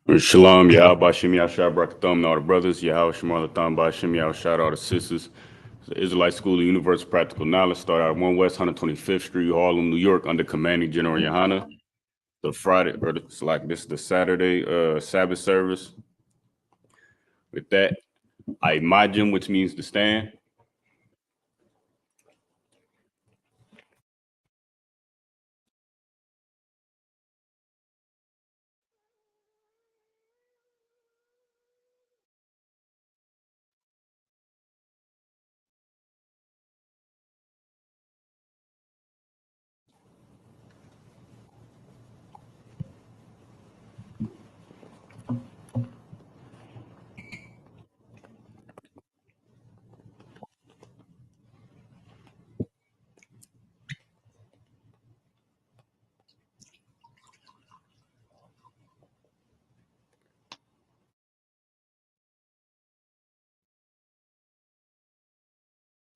Shalom, Yahweh Bashim Yahshua Brakatham, and all the brothers, Yahweh Shemar Latham Bashim Yahshua, all the sisters. It's the Israelite School of Universal Practical Knowledge, start at 1 West 125th Street, Harlem, New York, under commanding General Yohana. The Friday, or it's like this is the Saturday Sabbath service. With that, I imagine, which means to stand.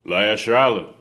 La Yashrala.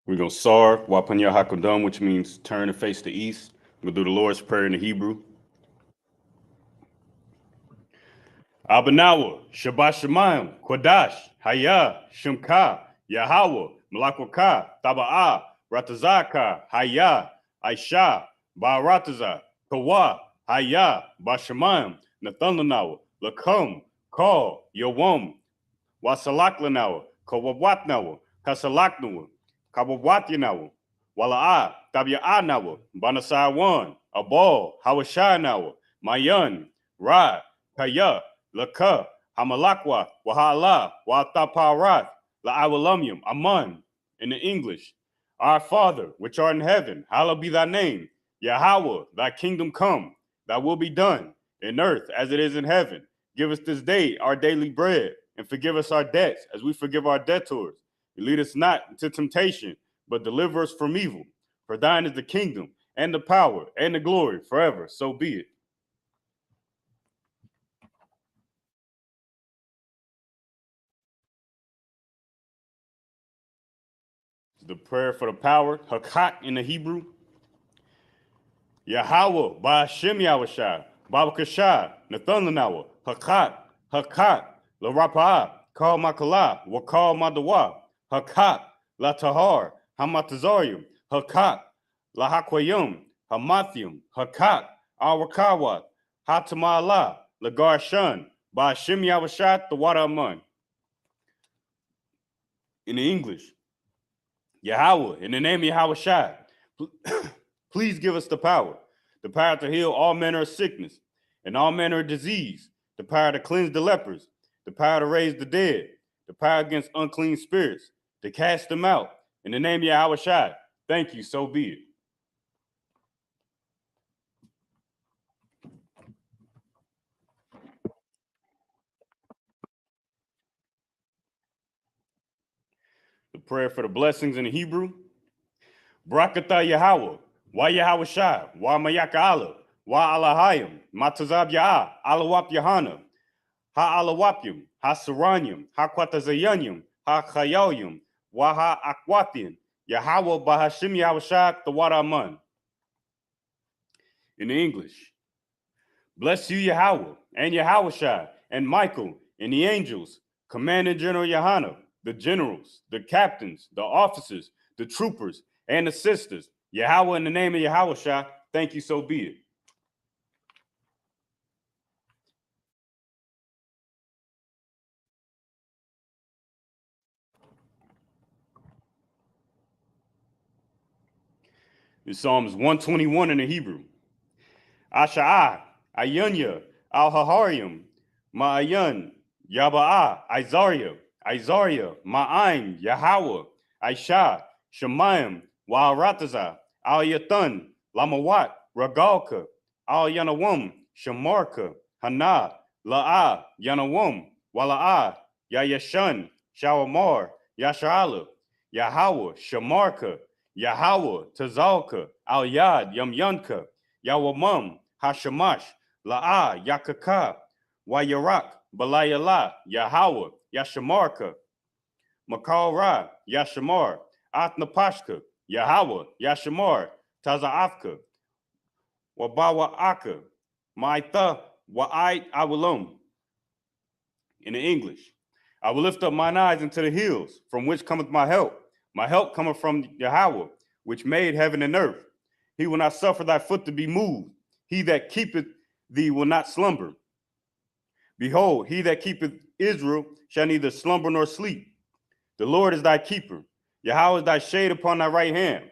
We're going to Sar, Wapanya Hakodam, which means turn and face the east. We'll do the Lord's Prayer in the Hebrew. Abanawa, Shabbat Shemayim, Kodash, Haya, Shemka, Yahweh, Malakwaka, Taba'a, Ratazaka, Haya, Aisha, Ba'arataza, Kawa, Haya, Bashemayim, Nathanawa, Lakum, Call, Yawam, Wasalaklanawa, Kawawatnawa, Kasalaknawa, Kawawatyanawa, Wala'a, Tabya'anawa, Banasaiwan, Abal, Hawashanawa, Mayan, Ra, Kaya, Laka, Hamalakwa, Wahala, Wataparat, La'awalumium, Aman, in the English. Our Father, which art in heaven, hallowed be thy name. Yahweh, thy kingdom come, thy will be done, in earth as it is in heaven. Give us this day our daily bread, and forgive us our debts as we forgive our debtors. And lead us not into temptation, but deliver us from evil. For thine is the kingdom, and the power, and the glory forever. So be it. The prayer for the power, Hakak in the Hebrew. Yahweh, Ba'ashem Yahushai, Babakashai, Nathanawa, Hakak, Hakak, La Rapa'ah, Kal Makala, Wakal Madawa, Hakak, La Tahar, Hamatazarium, Hakak, La Hakwayum, Hamathium, Hakak, Awakawat, Hatamala, Lagarshan, Ba'ashem Yahushai, the water Amun. In the English, Yahweh, in the name of Yahushai, please give us the power to heal all manner of sickness and all manner of disease, the power to cleanse the lepers, the power to raise the dead, the power against unclean spirits, to cast them out. In the name of Yahushai, thank you, so be it. prayer for the blessings in the Hebrew. Barakatah Yahweh, Wa Yahweh Shai, Wa Mayaka Allah, Wa Alahayim, Matazab Ya'ah, Alawap Yahana, Ha Alawapyum, Ha Saranyum, Ha Kwatazayanyum, Ha Chayoyum, Wa Ha Akwathian, Yahweh Bahashim Yahweh Shai, Tawaraman. In the English, bless you, Yahweh, and Yahweh Shai, and Michael, and the angels, Commander General Yahana, the generals, the captains, the officers, the troopers, and the sisters. Yahweh, in the name of Yahweh Shai, thank you, so be it. In Psalms 121 in the Hebrew. Asha'ah, Ayunya, Al-Haharium, Ma'ayan, Yaba'ah, Isaiah, Ma'aim, Yahweh, Aisha, Shemayim, Wa'arataza, Al-Yathan, Lamawat, Ragalka, Al-Yanawam, Shamarka, Hana, La'ah, Yanawam, Wala'ah, Yayashan, Shawamar, Yasha'ala, Yahweh, Shamarka, Yahweh, Tazalka, Al-Yad, Yamyanka, Yawamam, Hashamash, La'ah, Yakaka, Wayarak, Balayala, Yahweh, Yashamarka, Makal Ra, Yashamar, Atnapashka, Yahweh, Yashamar, Tazaafka, Wabawa'aka, Ma'itha, Wa'ait Awilum. In the English, I will lift up mine eyes into the hills, from which cometh my help. My help cometh from Yahweh, which made heaven and earth. He will not suffer thy foot to be moved. He that keepeth thee will not slumber. Behold, he that keepeth Israel shall neither slumber nor sleep. The Lord is thy keeper. Yahweh is thy shade upon thy right hand.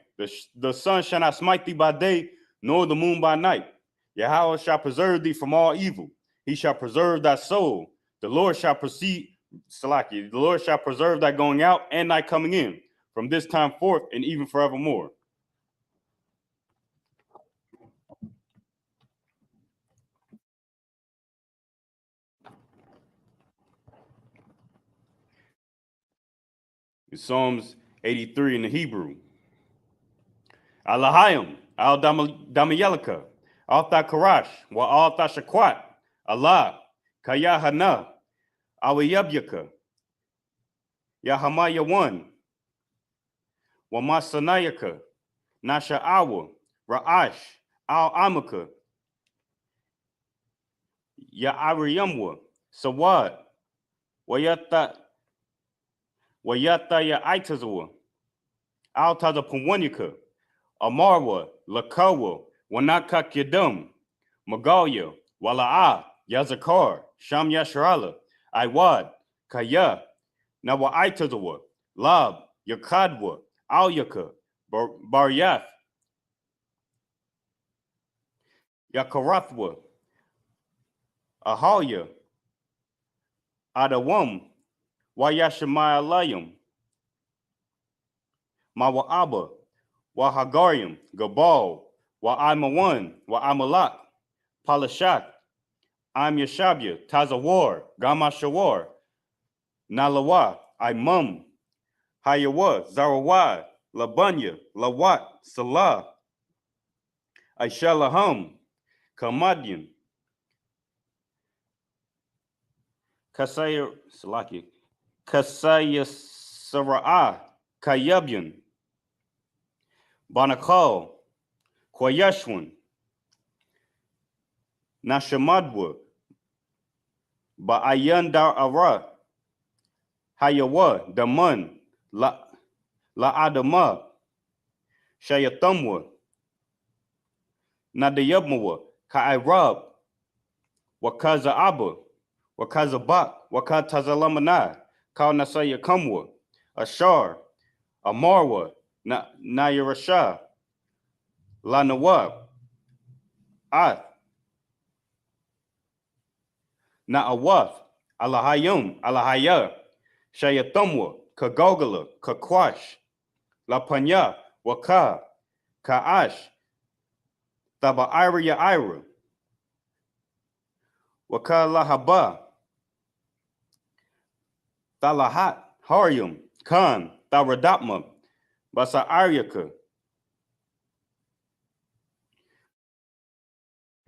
The sun shall not smite thee by day, nor the moon by night. Yahweh shall preserve thee from all evil. He shall preserve thy soul. The Lord shall proceed, Salaki, the Lord shall preserve thy going out and thy coming in, from this time forth and even forevermore. In Psalms 83 in the Hebrew. Alahayim, Al-Damayelika, Al-Thakarash, Wa Al-Thashakwat, Allah, Kayahana, Awayabyaka, Yahamaya 1, Wamasanayaka, Nasha'awa, Ra'ash, Al-Amaka, Ya'ariyamwa, Sawad, Wayata Ya'itazawa, Al-Tazapumwanika, Amarwa, Lakawa, Wanaka Kedum, Magalia, Wala'ah, Yazakar, Sham Yasharala, Iwad, Kaya, Nawa'itazawa, Lab, Yakadwa, Alyaka, Baryath, Yakarathwa, Ahalya, Adawam, Wayashamayalayam, Mawa'aba, Wahagarium, Gabal, Wa'aimawan, Wa'amalak, Palashak, Im Yashabya, Tazawar, Gamashawar, Nalawa, Imam, Hayawa, Zarawad, Labanya, Lawat, Salah, Aishalaham, Kamadian, Kasaya Salaki, Kasaya Sara'ah, Kayabyan, Banakal, Kwayashwan, Nashamadwa, Ba'ayan Da'ara, Hayawa, Daman, La'adama, Shayatamwa, Nadayabmawa, Ka'irab, Wakaza Abba, Wakazabak, Wakatazalamana, Kal Nasaya Kamwa, Ashar, Amarwa, Nayarasha, Lanawab, Ath, Na'awaf, Alahayum, Alahaya, Shayatamwa, Kagogala, Kakwash, Lapanya, Waka, Ka'ash, Thaba'ira Ira, Waka Lahaba, Thalahat, Haryum, Khan, Tharadapma, Basa Aryaka,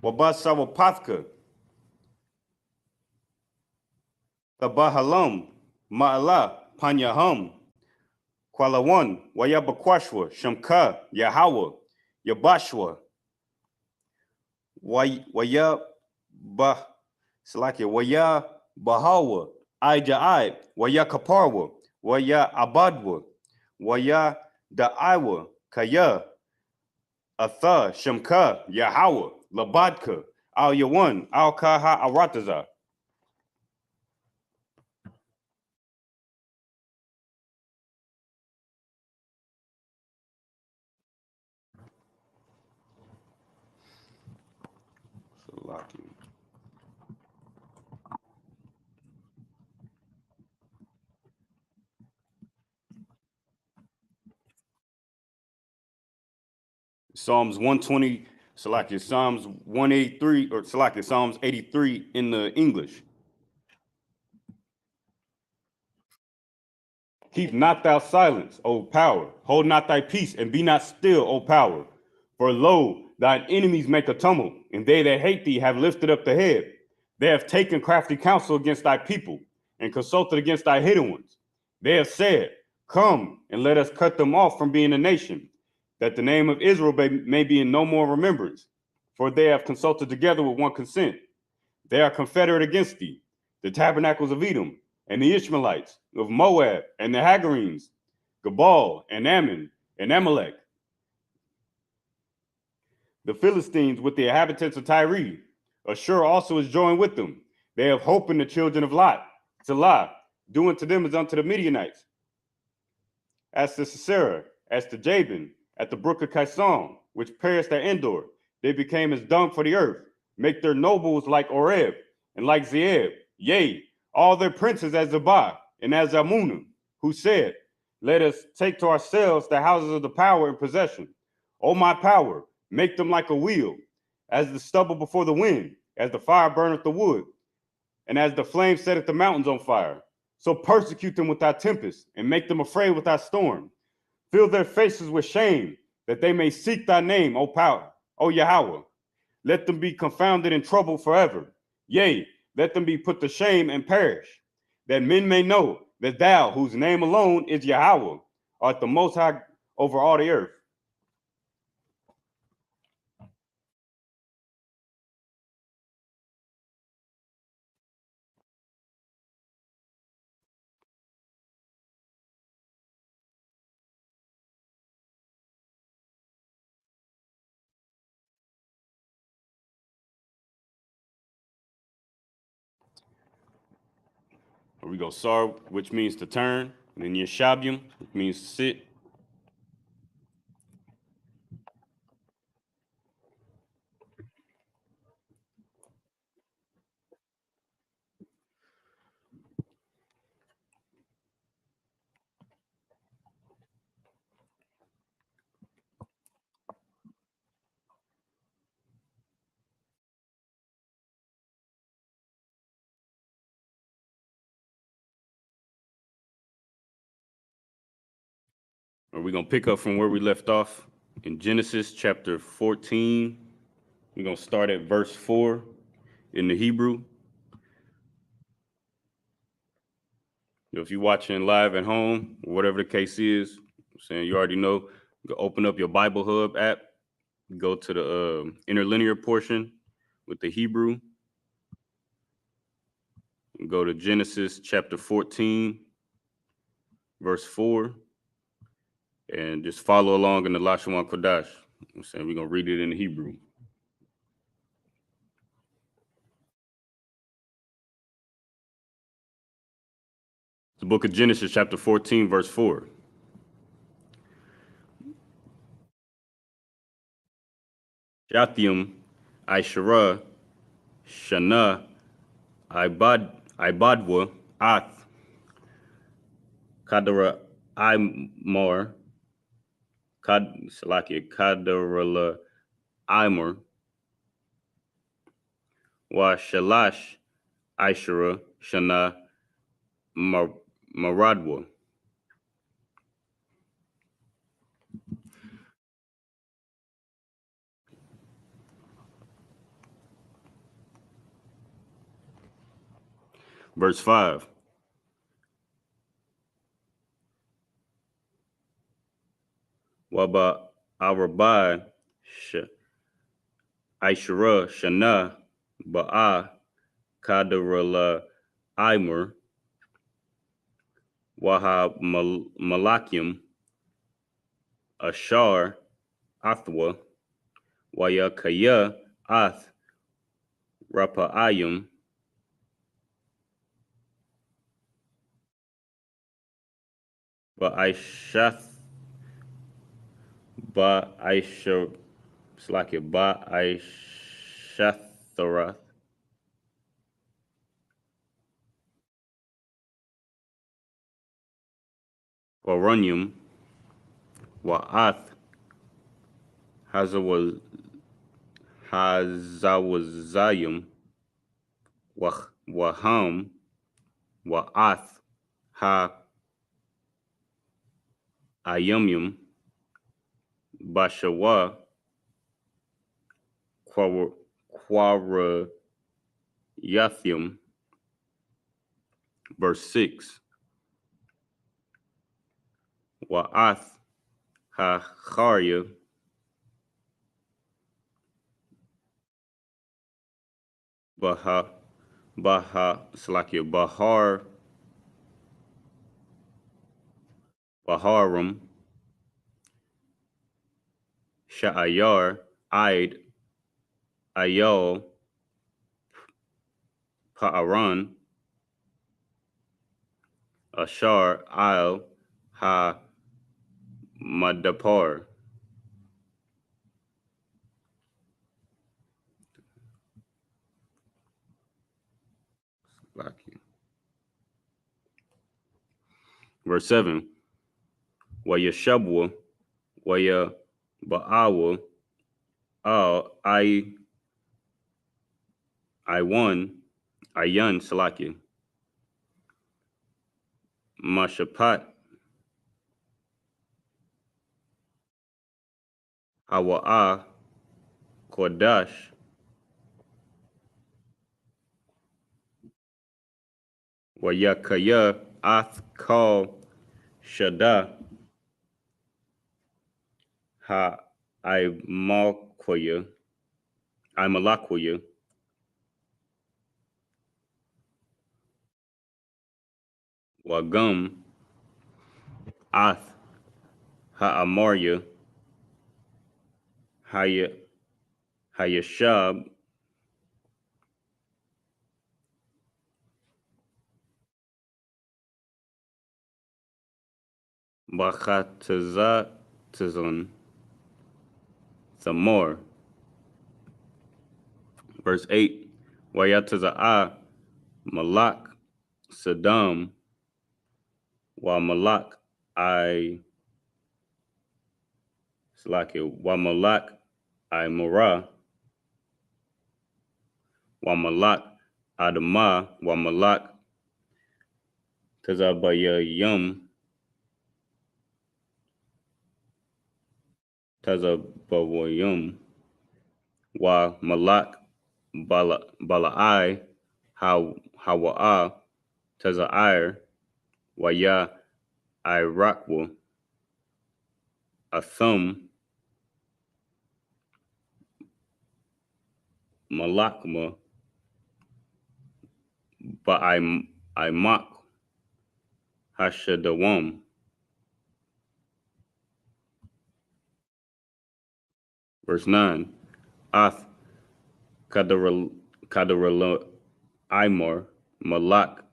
Wabasawapathka, Tabahalam, Ma'ala, Panyaham, Kwalawan, Wayabakwashwa, Shamka, Yahawa, Yabashwa, Waya Bah Salakia, Waya Bahawa, Ijai, Waya Kaparwa, Waya Abadwa, Waya Da'aiwa, Kaya, Atha, Shamka, Yahawa, Labadka, Al Yawan, Al Kaha Arataza. Psalms 120, Salakia, Psalms 183, or Salakia, Psalms 83 in the English. Keep not thou silence, O power. Hold not thy peace, and be not still, O power. For lo, thine enemies make a tumult, and they that hate thee have lifted up the head. They have taken crafty counsel against thy people, and consulted against thy hidden ones. They have said, come, and let us cut them off from being a nation, that the name of Israel may be in no more remembrance. For they have consulted together with one consent. They are confederate against thee, the tabernacles of Edom, and the Ishmaelites, of Moab, and the Hagarenes, Gabal, and Ammon, and Amalek, the Philistines with the inhabitants of Tyre. Ashur also is joined with them. They have hope in the children of Lot, Salah, doing to them as unto the Midianites. As to Sisera, as to Jabin, at the brook of Kison, which perished at Endor, they became as dung for the earth, make their nobles like Oreb, and like Zeeb, yea, all their princes as Zabah, and as Amunum, who said, let us take to ourselves the houses of the power in possession. O my power, make them like a wheel, as the stubble before the wind, as the fire burneth the wood, and as the flame setteth the mountains on fire. So persecute them with thy tempest, and make them afraid with thy storm. Fill their faces with shame, that they may seek thy name, O power, O Yahweh. Let them be confounded and troubled forever. Yea, let them be put to shame and perish, that men may know that thou, whose name alone is Yahweh, art the most high over all the earth. Here we go, Sar, which means to turn, and then Yeshabium, which means to sit. We're going to pick up from where we left off in Genesis chapter 14. We're going to start at verse 4 in the Hebrew. If you're watching live at home, or whatever the case is, I'm saying you already know, you open up your Bible Hub app, go to the interlinear portion with the Hebrew, and go to Genesis chapter 14, verse 4, and just follow along in the Lashawan Kodash. I'm saying we're going to read it in the Hebrew. The book of Genesis chapter 14, verse 4. Shathium, Aishara, Shana, Ibadwa, Ath, Kadara, Imar, Kadarala, Imar, Wa Shalash, Aishara, Shana, Maradwa. Verse 5. Waba Arabai Aishara Shana Ba'a Kadarala Imer Waha Malakim Ashar Athwa Waya Kaya Ath Rapa'ayim Ba'aishath Ba'aishar Slaki Ba'aishatharath Warunyum Wa'ath Hazawazayim Waham Wa'ath Ha Ayumyum Bashawa Quarayathim. Verse 6. Wa'ath Ha-Charya Baharum Sha'ayar Aid Ayol Pa'aran Ashar Al Ha Madapar. Verse 7. Waya Shabwa Waya Ba'awa Al Iwan Ayan Salaki Mashapat Hawa'a Kodash Wayakaya Ath Kal Shada Ha Imalakwaya Wagum Ath Ha Amarya Hayashab Bachatazatazon Thamor. Verse 8. Wayataza'a Malak Saddam Wa Malak Wa Malak Mara Wa Malak Adama Wa Malak Tazabayayum Tazabawayum Wa Malak Bala'ai Hawa'a Tazair Waya Irakwa Athum Malakma Ba'aimak Hashadawam. Verse 9. Ath Kadarala Imar Malak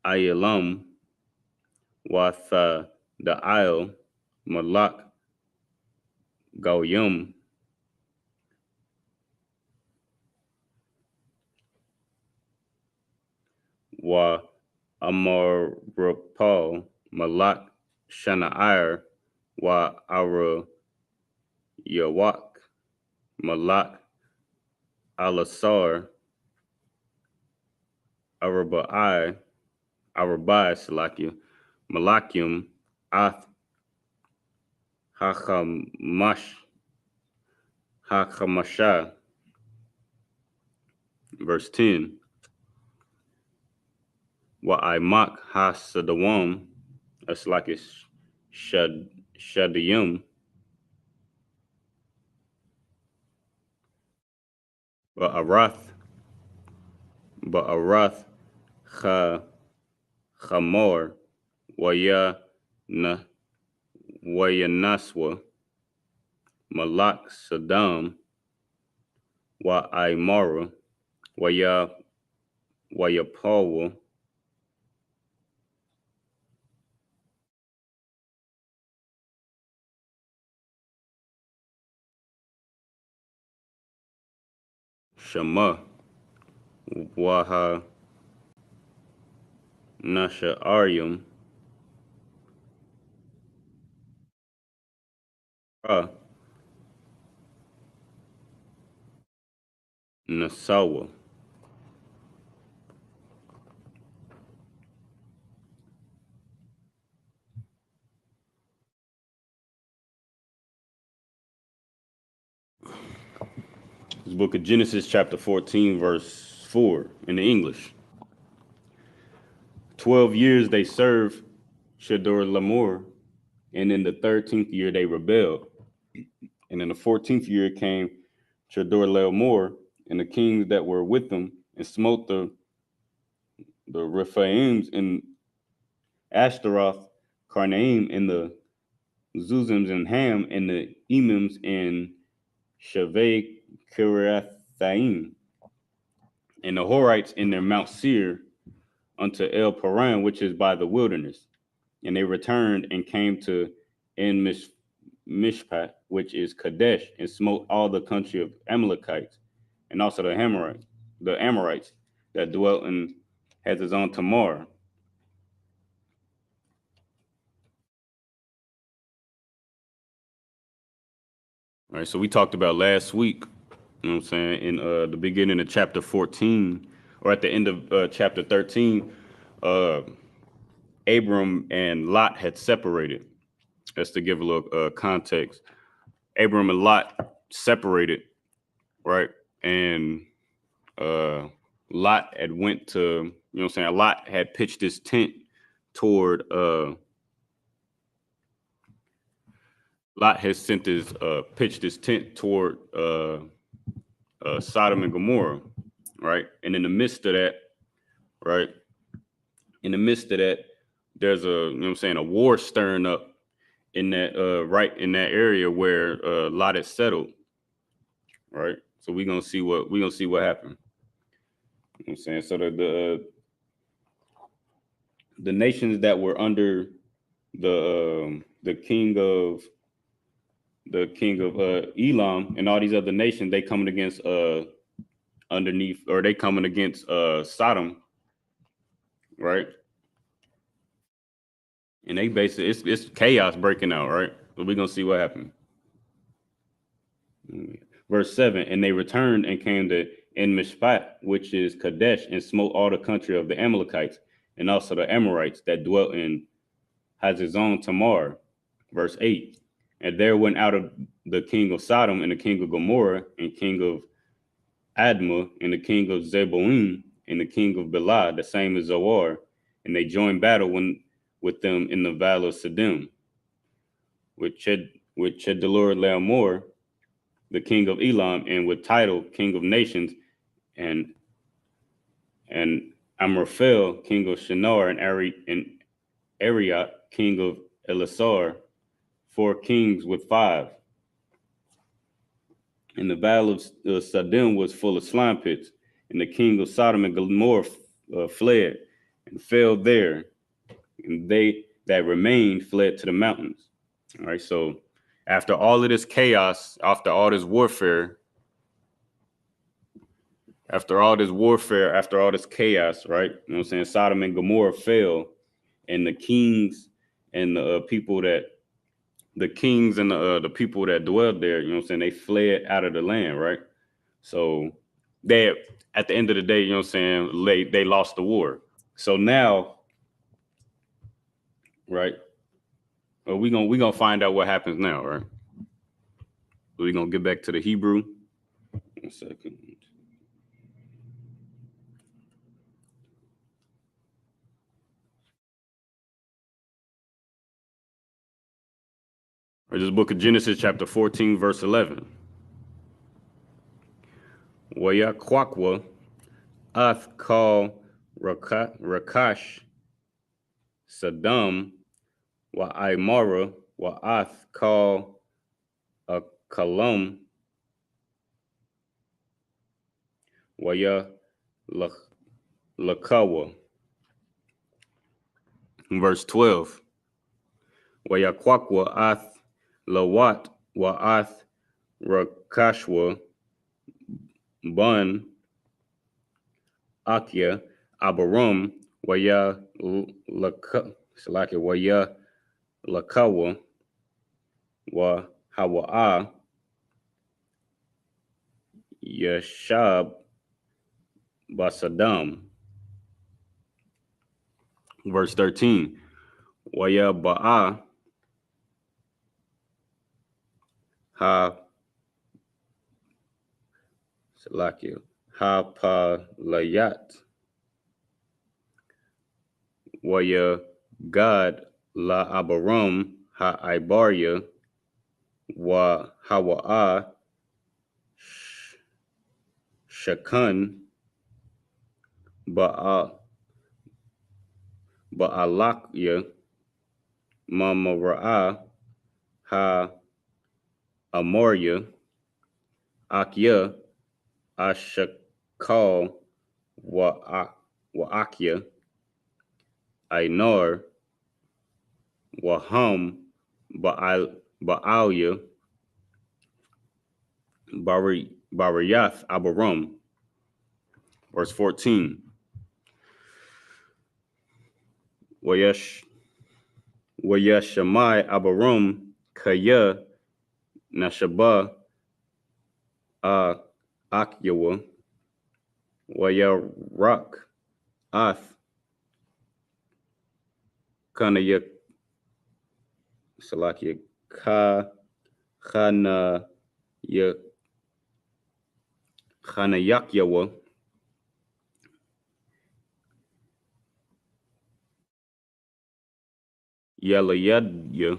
Ayalam Watha the Isle Malak Gauyum Wa Amarapal Malak Shanair Wa Ara Yawak Malak Alasar Arabai Salakia Malakim Ath Hachamasha. Verse 10. wa imak hasadawam, that's like it's shadiyum, ba'arath cha chamor, waya na waya naswa, malak sadam, wa imara, waya pawa, shama, waha nasha aryum, ra nasawa. This book of Genesis, chapter 14, verse 4 in the English. 12 years they served Shador Lamor, and in the 13th year they rebelled. And in the 14th year came Shador Lamor and the kings that were with them, and smote the Rephaims in Ashtaroth, Karnaim, and the Zuzims and Ham, and the Emims and Shaveh Kiriathaim, and the Horites in their Mount Seir unto El Paran, which is by the wilderness. And they returned and came to En Mishpat, which is Kadesh, and smote all the country of Amalekites, and also the Amorites that dwelt in Hazazon Tamar. All right, so we talked about last week, you know what I'm saying, in the beginning of chapter 14, or at the end of chapter 13, Abram and Lot had separated. Just to give a little context. Abram and Lot separated, right? And Lot had went to, you know what I'm saying, Lot had pitched his tent toward, Lot has sent his, pitched his tent toward Sodom and Gomorrah, right? And in the midst of that, right? In the midst of that, there's a, you know what I'm saying, a war stirring up in that, right in that area where Lot is settled, right? So we're gonna see what happened. You know what I'm saying? So the nations that were under the king of Elam and all these other nations, they coming against underneath, or they coming against Sodom, right? And they basically, it's chaos breaking out, right? So we're gonna see what happened. Verse 7, and they returned and came to En Mishpat, which is Kadesh, and smote all the country of the Amalekites, and also the Amorites that dwelt in Hazazon Tamar. Verse 8, and there went out of the king of Sodom and the king of Gomorrah and king of Admah and the king of Zeboim and the king of Bela, the same as Zoar, and they joined battle with them in the valley of Siddim, with Chedorlaomer, Laomor, the king of Elam, and with Tidal, king of nations, and Amraphel, king of Shinar, and Ariat, king of Elasar, 4 kings with 5. And the valley of Siddim was full of slime pits, and the king of Sodom and Gomorrah fled and fell there, and they that remained fled to the mountains. All right, so after all of this chaos, after all this warfare, after all this chaos, right? You know what I'm saying? Sodom and Gomorrah fell, and the kings and the people that the people that dwelled there, you know what I'm saying, they fled out of the land, right? So they, at the end of the day, you know what I'm saying, they lost the war. So now, right? We gonna find out what happens now, right? We're gonna get back to the Hebrew. 1 second. Or this book of Genesis, chapter 14, verse 11. Waya Kwakwa, Ath call Rakash, Saddam, Wa Imara, Wa Ath call a Kalam, Waya Lakawa. Verse 12. Waya Kwakwa, Ath Lawat, Wa Ath Rakashwa, Bun, Akya, Abarum, Waya Lakawa, Wa Hawa'a, Yashab, Basadam. Verse 13. Waya Ba'a, Ha Salakia, Ha Palayat, Waya God La Abarum, Ha Ibaria, Wa Hawa'a, Shakun, Ba'alakya, Mamara'a, Ha Amoria, Akya, Ashakal, Wa'akya, Ainor, Waham, Ba'alya, Bariyath, Abarum. Verse 14. Wayashamai Abarum, Kaya, Nashaba, Akyawa, Wayarak, Ath, Kanaya, Salakia, Khanayakyawa, Yalayadya,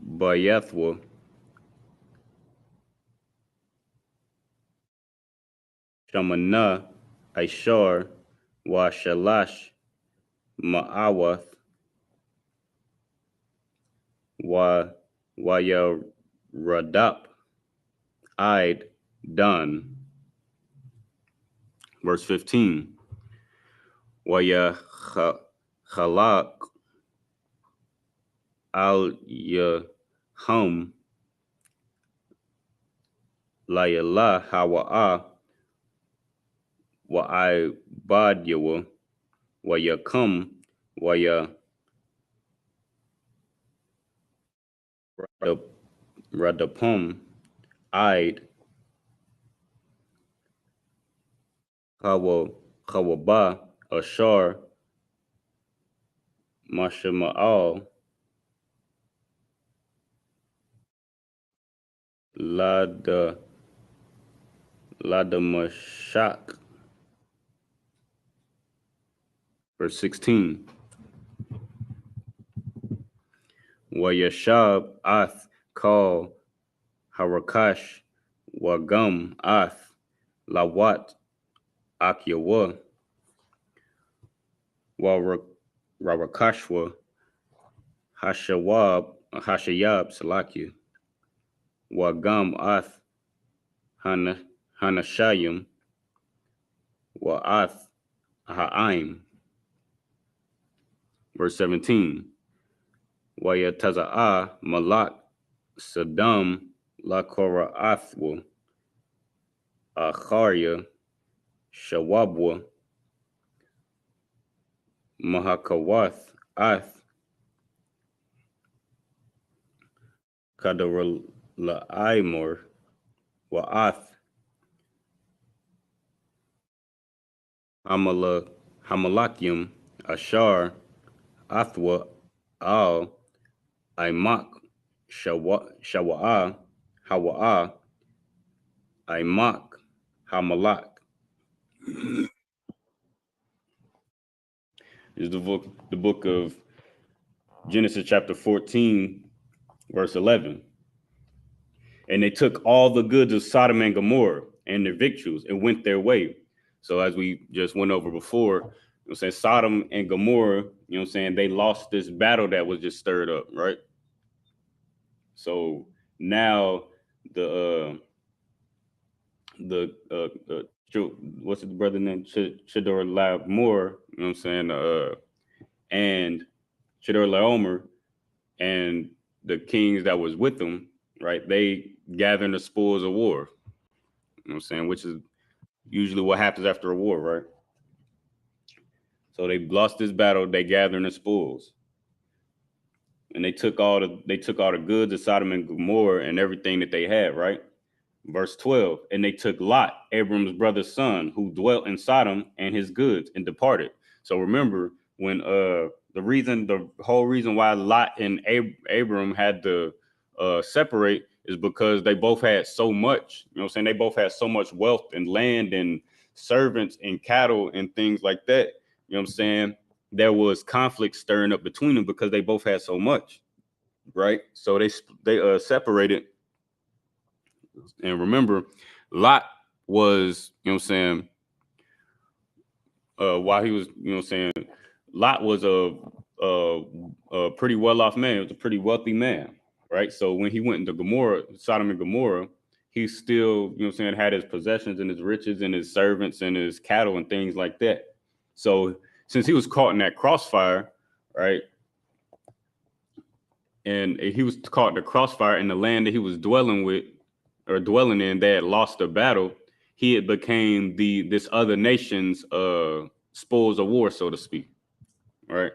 Bayathwa, Shamana, Aishar, Wa Shalash, Ma'awath, Waya Radap, Id, done. Verse 15. Waya Khalak, Al Yahum, Layala Hawa'a, Wa I Badyawa, Waya Kum, Waya Radapum, Id, Hawaba, Ashar, Mashama'al, Ladamashak. Verse 16. Wayashab Ath call Harakash Wagum Ath Lawat Akyawa Warakashwa Hashayab Salakia Wagum Ath Hanashayim Wa Ath Ha'aim. Verse 17. Wayataza'a Malak Saddam Lakora Athwa Acharya Shawabwa Mahakawath Ath Kadaralaimor Wa'ath Hamalakim Ashar Athwa Al Aimak Shawa'a Hawa'a Aimak Hamalak. Is the book of Genesis chapter 14, Verse 11. And they took all the goods of Sodom and Gomorrah and their victuals and went their way. So as we just went over before, you know what I'm saying, Sodom and Gomorrah, you know what I'm saying, they lost this battle that was just stirred up, right? So now the what's the brother name? Chedor Laomer, you know what I'm saying, and Chedor Laomer and the kings that was with them, right? They gathering the spoils of war. You know what I'm saying? Which is usually what happens after a war, right? So they lost this battle, they gathering the spoils. And they took all the goods of Sodom and Gomorrah and everything that they had, right? Verse 12, and they took Lot, Abram's brother's son, who dwelt in Sodom, and his goods, and departed. So remember, when the whole reason why Lot and Abram had to separate is because they both had so much, you know what I'm saying? They both had so much wealth and land and servants and cattle and things like that. You know what I'm saying? There was conflict stirring up between them because they both had so much, right? So they separated. And remember, Lot was, you know what I'm saying, while he was, you know what I'm saying, Lot was a pretty well-off man. He was a pretty wealthy man, right? So when he went into Sodom and Gomorrah, he still, you know what I'm saying, had his possessions and his riches and his servants and his cattle and things like that. So since he was caught in that crossfire, right, and he was caught in the crossfire in the land that he was dwelling in, they had lost the battle. He had became this other nation's spoils of war, so to speak. Right.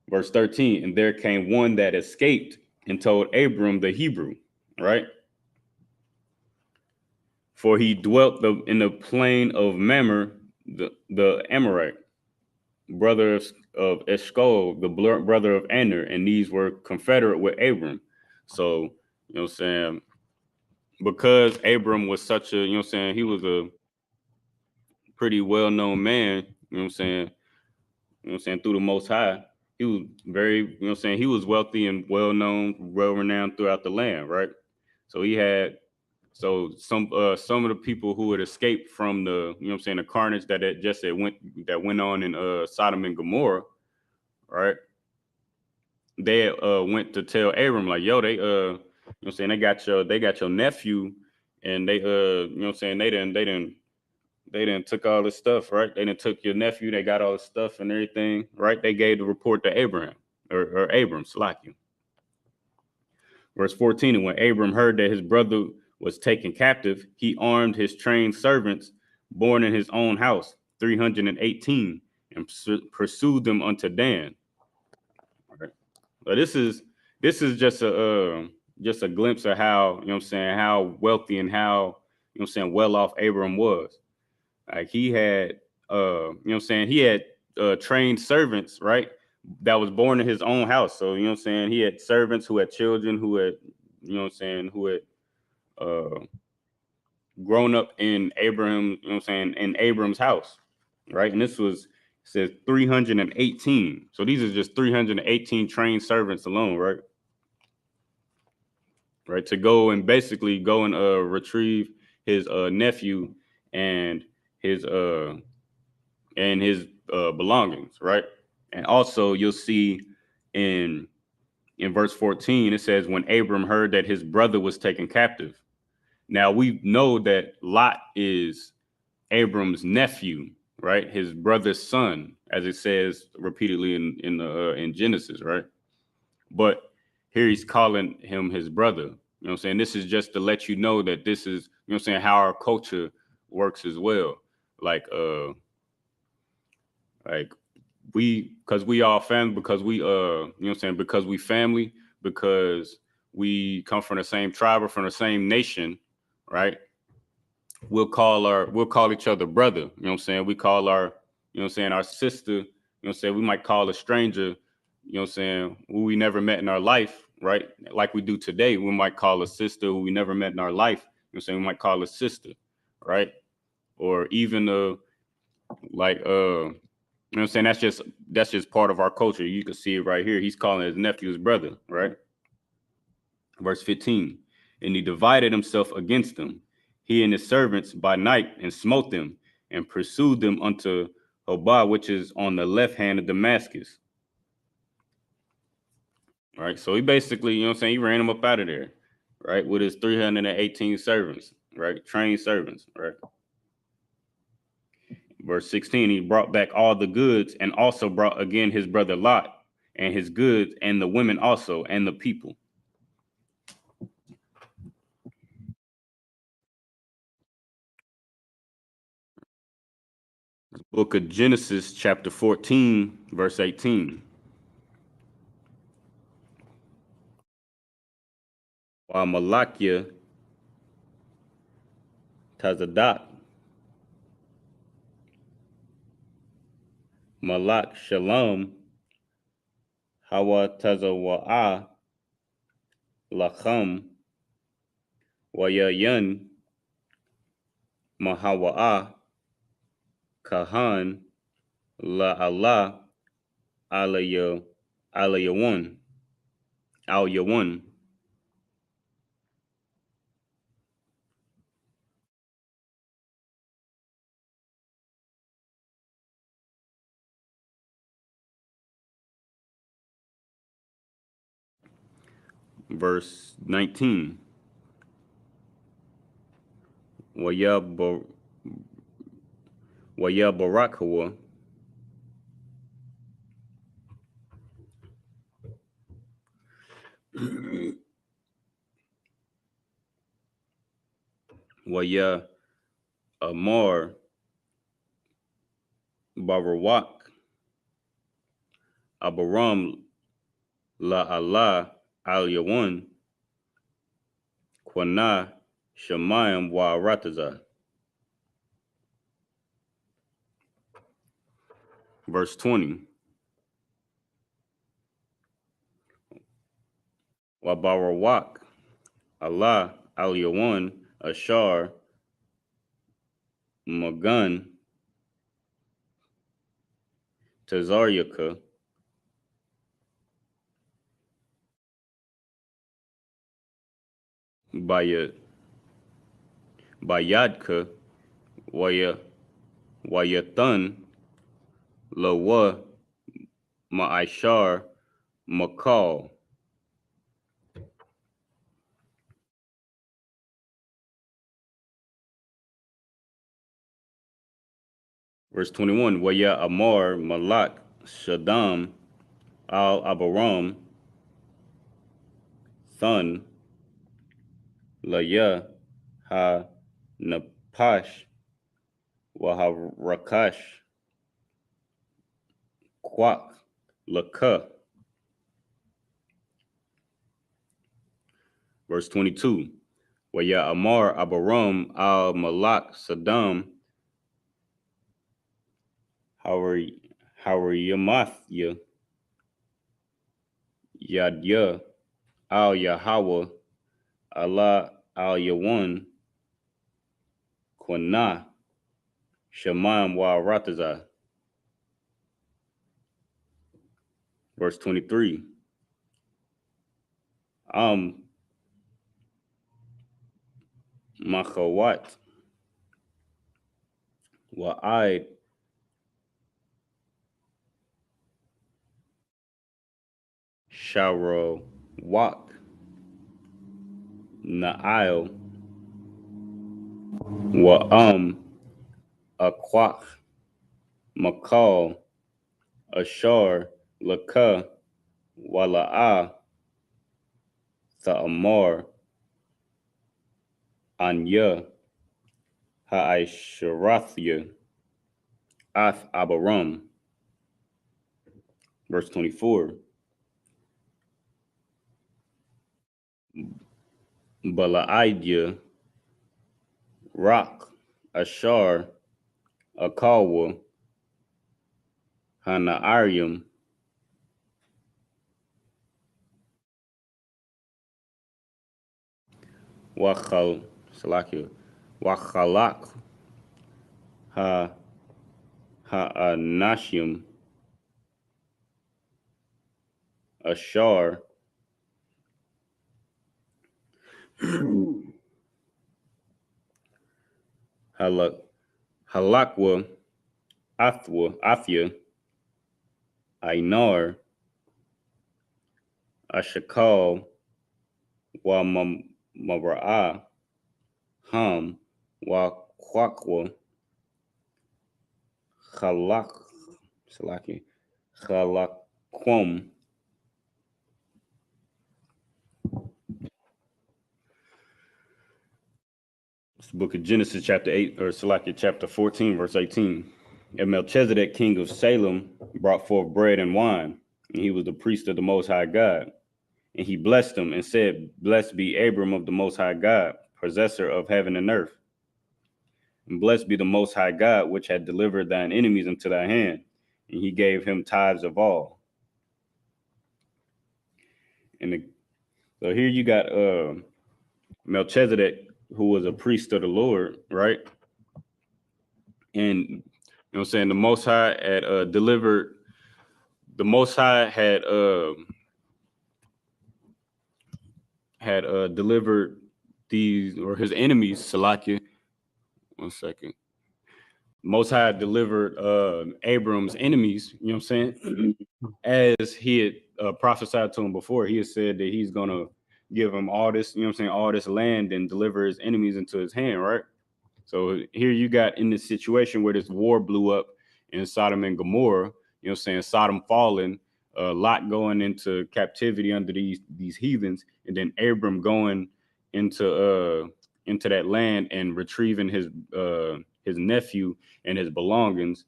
Verse 13, and there came one that escaped and told Abram the Hebrew, right? For he dwelt in the plain of Mamre, the Amorite, brother of Eshcol, the brother of Aner, and these were confederate with Abram. So, you know what I'm saying, because Abram was such a, you know what I'm saying, he was a pretty well-known man, you know what I'm saying, through the Most High. He was very, you know what I'm saying, he was wealthy and well-known, well-renowned throughout the land, right? So he had, some of the people who had escaped from the, you know what I'm saying, the carnage that went on in Sodom and Gomorrah, right? They went to tell Abram, like, yo, they you know what I'm saying, they got your nephew, and they you know what I'm saying, they didn't took all this stuff, right? They didn't took your nephew, they got all this stuff and everything, right? They gave the report to Abraham or Abram, Salakia. Verse 14, and when Abram heard that his brother was taken captive, he armed his trained servants born in his own house, 318, and pursued them unto Dan. Right. But this is just a glimpse of how, you know what I'm saying, how wealthy and how, you know what I'm saying, well off Abram was. Like he had, you know what I'm saying, he had trained servants, right? That was born in his own house. So, you know what I'm saying, he had servants who had children who had, you know what I'm saying, who had grown up in Abraham, you know what I'm saying, in Abram's house, right? And this was, it says 318. So these are just 318 trained servants alone, right? Right, to go and basically go and retrieve his nephew and his belongings, right? And also you'll see in verse 14, it says, when Abram heard that his brother was taken captive. Now we know that Lot is Abram's nephew, right? His brother's son, as it says repeatedly in Genesis, right? But here he's calling him his brother. You know what I'm saying? This is just to let you know that this is, you know what I'm saying, how our culture works as well. Like because we all family, because we you know what I'm saying, because we family, because we come from the same tribe or from the same nation, right? We'll call each other brother. You know what I'm saying? We call our, you know what I'm saying, our sister, you know what I'm saying, we might call a stranger, you know what I'm saying, who we never met in our life, right? Like we do today, we might call a sister who we never met in our life, you know what I'm saying, we might call a sister, right? Or even like You know what I'm saying? That's just part of our culture. You can see it right here. He's calling his nephew his brother, right? Verse 15. And he divided himself against them, he and his servants by night, and smote them, and pursued them unto Hobah, which is on the left hand of Damascus. Right. So he basically, you know what I'm saying, he ran them up out of there, right, with his 318 servants, right? Trained servants, right? Verse 16, he brought back all the goods, and also brought again his brother Lot and his goods, and the women also, and the people. Book of Genesis, chapter 14, verse 18. While Malakia Tazadak, Malak Shalom, Hawa Tazawa'a, Lacham, Wayayan, Mahawa'a, Kahan, La Allah, Alayawan, Al Yawan. Verse 19. Waya Barakawa, Waya Amar Barawak, Abaram La Allah Al Yawan, Kwana Shemayim Wa Rataza. Verse 20. Wa Barawak Allah Al Yawan Ashar Magun Tazaryaka Bayadka Wayathan Lawa Ma'ishar Makal. Verse 21. Waya Amar Malak Shaddam Al Abaram Thun Laya Ha Napash Waharakash Kwak Laka. Verse 22. Waya Amar Abaram Al Malak Saddam Hariyamathya Yadya Al Yahweh Allah Al Yawan Kwana Shemaim Wa Rataza. Verse 23. Machawat Wa'id Sharo Wak Na'il Wa'am Akwak Makal Ashar Laka Wala'a Tha'amar Anya Ha'isharathya Ath Abaram. Verse 24. Bala'idya Rak Ashar Akawa Hana'aryam Wachal Salakia Wachalak Ha Ha'anashim, Ashar, Halakwa, Afya, Ainar, Ashakal, Wa Mara'a, Ham, Wa Kwakwa, Halak, Salaki, Halakwam. It's the book of Genesis, chapter 8, or Salaki, chapter 14, verse 18. And Melchizedek, king of Salem, brought forth bread and wine, and he was the priest of the Most High God. And he blessed him and said, Blessed be Abram of the Most High God, possessor of heaven and earth. And blessed be the Most High God, which had delivered thine enemies into thy hand. And he gave him tithes of all. So here you got Melchizedek, who was a priest of the Lord, right? And you know what I'm saying, the Most High had delivered, the Most High had delivered these, or his enemies, Salakia. One second. Most High delivered Abram's enemies, you know what I'm saying? As he had prophesied to him before, he had said that he's going to give him all this, you know what I'm saying, all this land and deliver his enemies into his hand, right? So here you got in this situation where this war blew up in Sodom and Gomorrah, you know what I'm saying, Sodom falling, Lot going into captivity under these heathens, and then Abram going into that land and retrieving his nephew and his belongings.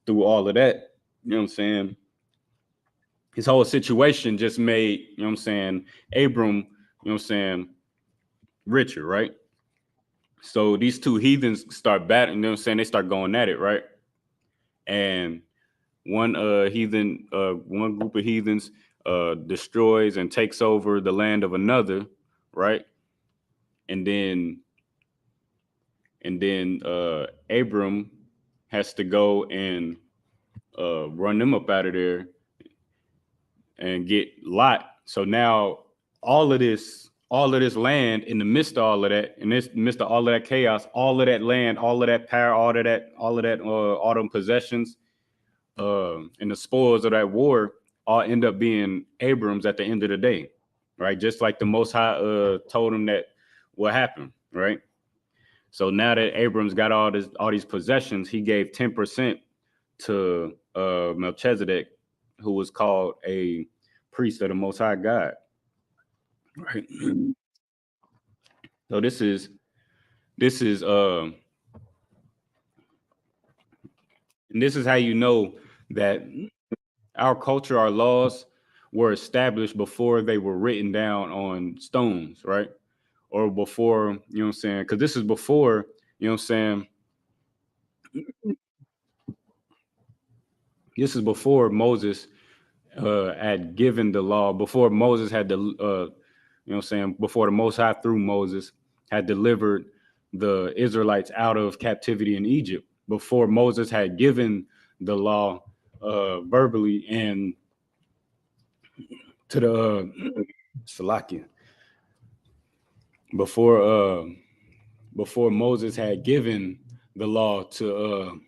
Through all of that, you know what I'm saying, his whole situation just made, you know what I'm saying, Abram, you know what I'm saying, richer, right? So these two heathens start battling, you know what I'm saying, they start going at it, right? And one group of heathens destroys and takes over the land of another, right? And then Abram has to go and run them up out of there and get Lot. So now all of this land, in the midst of all of that, in this midst of all of that chaos, all of that land, all of that power, all them possessions, and the spoils of that war all end up being Abram's at the end of the day, right? Just like the Most High told him that what happened, right? So now that Abram's got all these possessions, he gave 10% to Melchizedek, who was called a priest of the Most High God, right? So this is and this is how you know that our culture, our laws were established before they were written down on stones, right? Or before, you know what I'm saying? Because this is before, you know what I'm saying? This is before Moses had given the law, before Moses had the, you know what I'm saying? Before the Most High through Moses had delivered the Israelites out of captivity in Egypt, before Moses had given the law verbally and to the Salakia. Before Moses had given the law to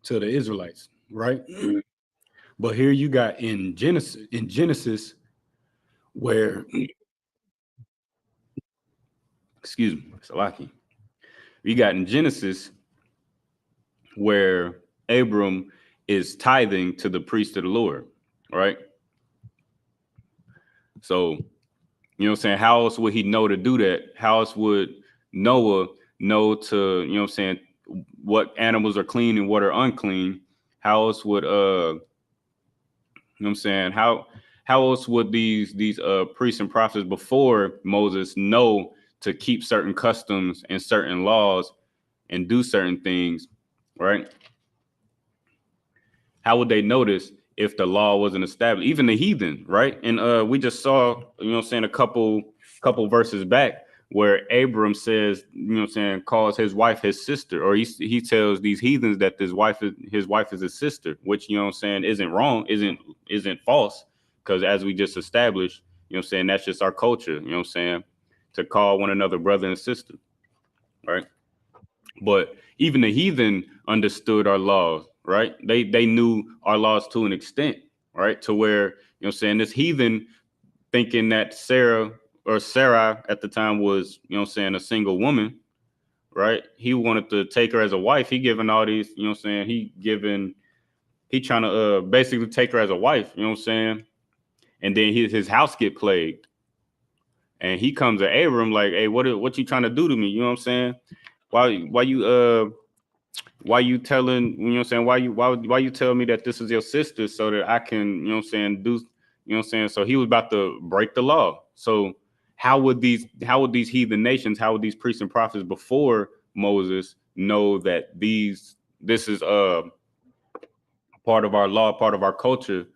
the Israelites, right? But here you got in Genesis where, excuse me, Salaki. You got in Genesis where Abram is tithing to the priest of the Lord, right? So, you know what I'm saying? How else would he know to do that? How else would Noah know to, you know what I'm saying, what animals are clean and what are unclean? How else would, you know what I'm saying? How else would these priests and prophets before Moses know to keep certain customs and certain laws and do certain things, right? How would they notice if the law wasn't established? Even the heathen, right? And we just saw, you know what I'm saying, a couple verses back where Abram says, calls his wife his sister, or he tells these heathens that his wife is his sister, which isn't wrong, isn't false, because as we just established, that's just our culture, to call one another brother and sister, right? But even the heathen understood our laws, right? They knew our laws to an extent, right? To where, this heathen thinking that Sarah at the time was, a single woman, right? He wanted to take her as a wife. He giving all these, he trying to basically take her as a wife, And then his house get plagued. And he comes to Abram like, hey, what you trying to do to me? You know what I'm saying? Why you telling, why you tell me that this is your sister so that I can, so he was about to break the law. So how would these heathen nations, how would these priests and prophets before Moses know that this is part of our law, part of our culture,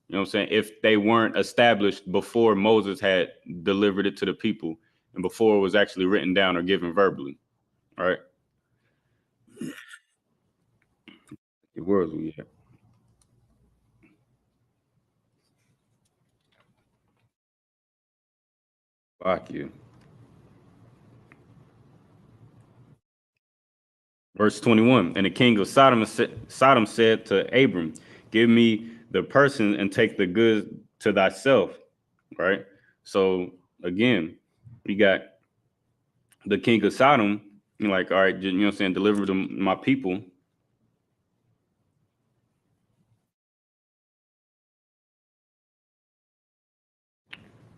if they weren't established before Moses had delivered it to the people and before it was actually written down or given verbally, right? Where was we at? Fuck you. Verse 21, and the king of Sodom said to Abram, give me the person and take the goods to thyself, right? So again, we got the king of Sodom, like, all right, deliver them my people,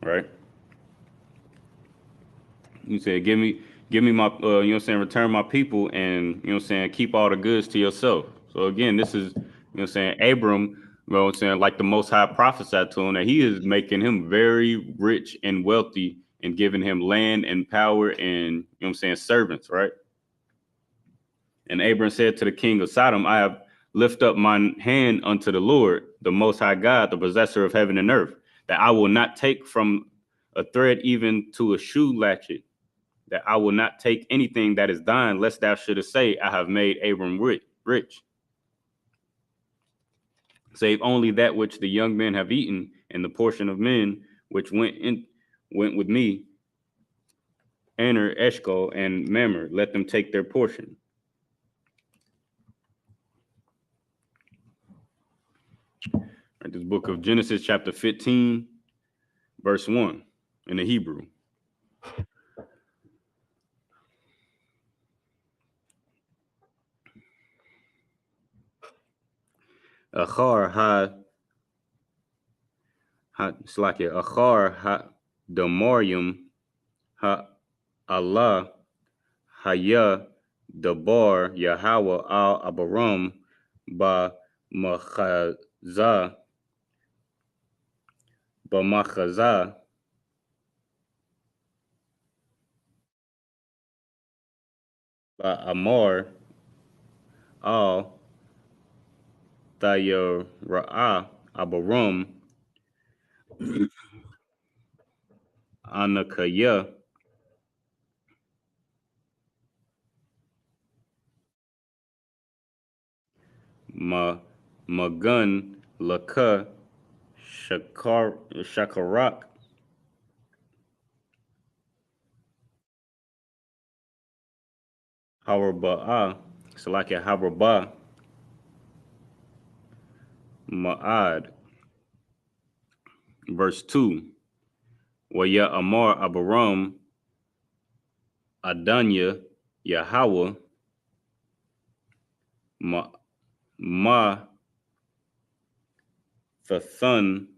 right? You said, give me my, return my people and, keep all the goods to yourself. So again, this is, Abram, like the Most High prophesied to him that he is making him very rich and wealthy and giving him land and power and, servants, right? And Abram said to the king of Sodom, I have lift up mine hand unto the Lord, the Most High God, the possessor of heaven and earth, that I will not take from a thread even to a shoe latchet, that I will not take anything that is thine, lest thou shouldest say, I have made Abram rich, save only that which the young men have eaten, and the portion of men which went with me, Aner, Eshcol, and Mamre, let them take their portion. Right, this book of Genesis, chapter 15, verse 1, in the Hebrew. Achar ha Damarium ha Allah Haya Dabar Yahweh al Abaram ba Machaza ba Amar al Tayara Abaram Anakaya Magun Laka Shakarak Hawarba'ah, Salakia Hawarbah Ma'ad. Verse 2, Waya Amar Abaram Adanya Yahweh Ma, Ma Thathan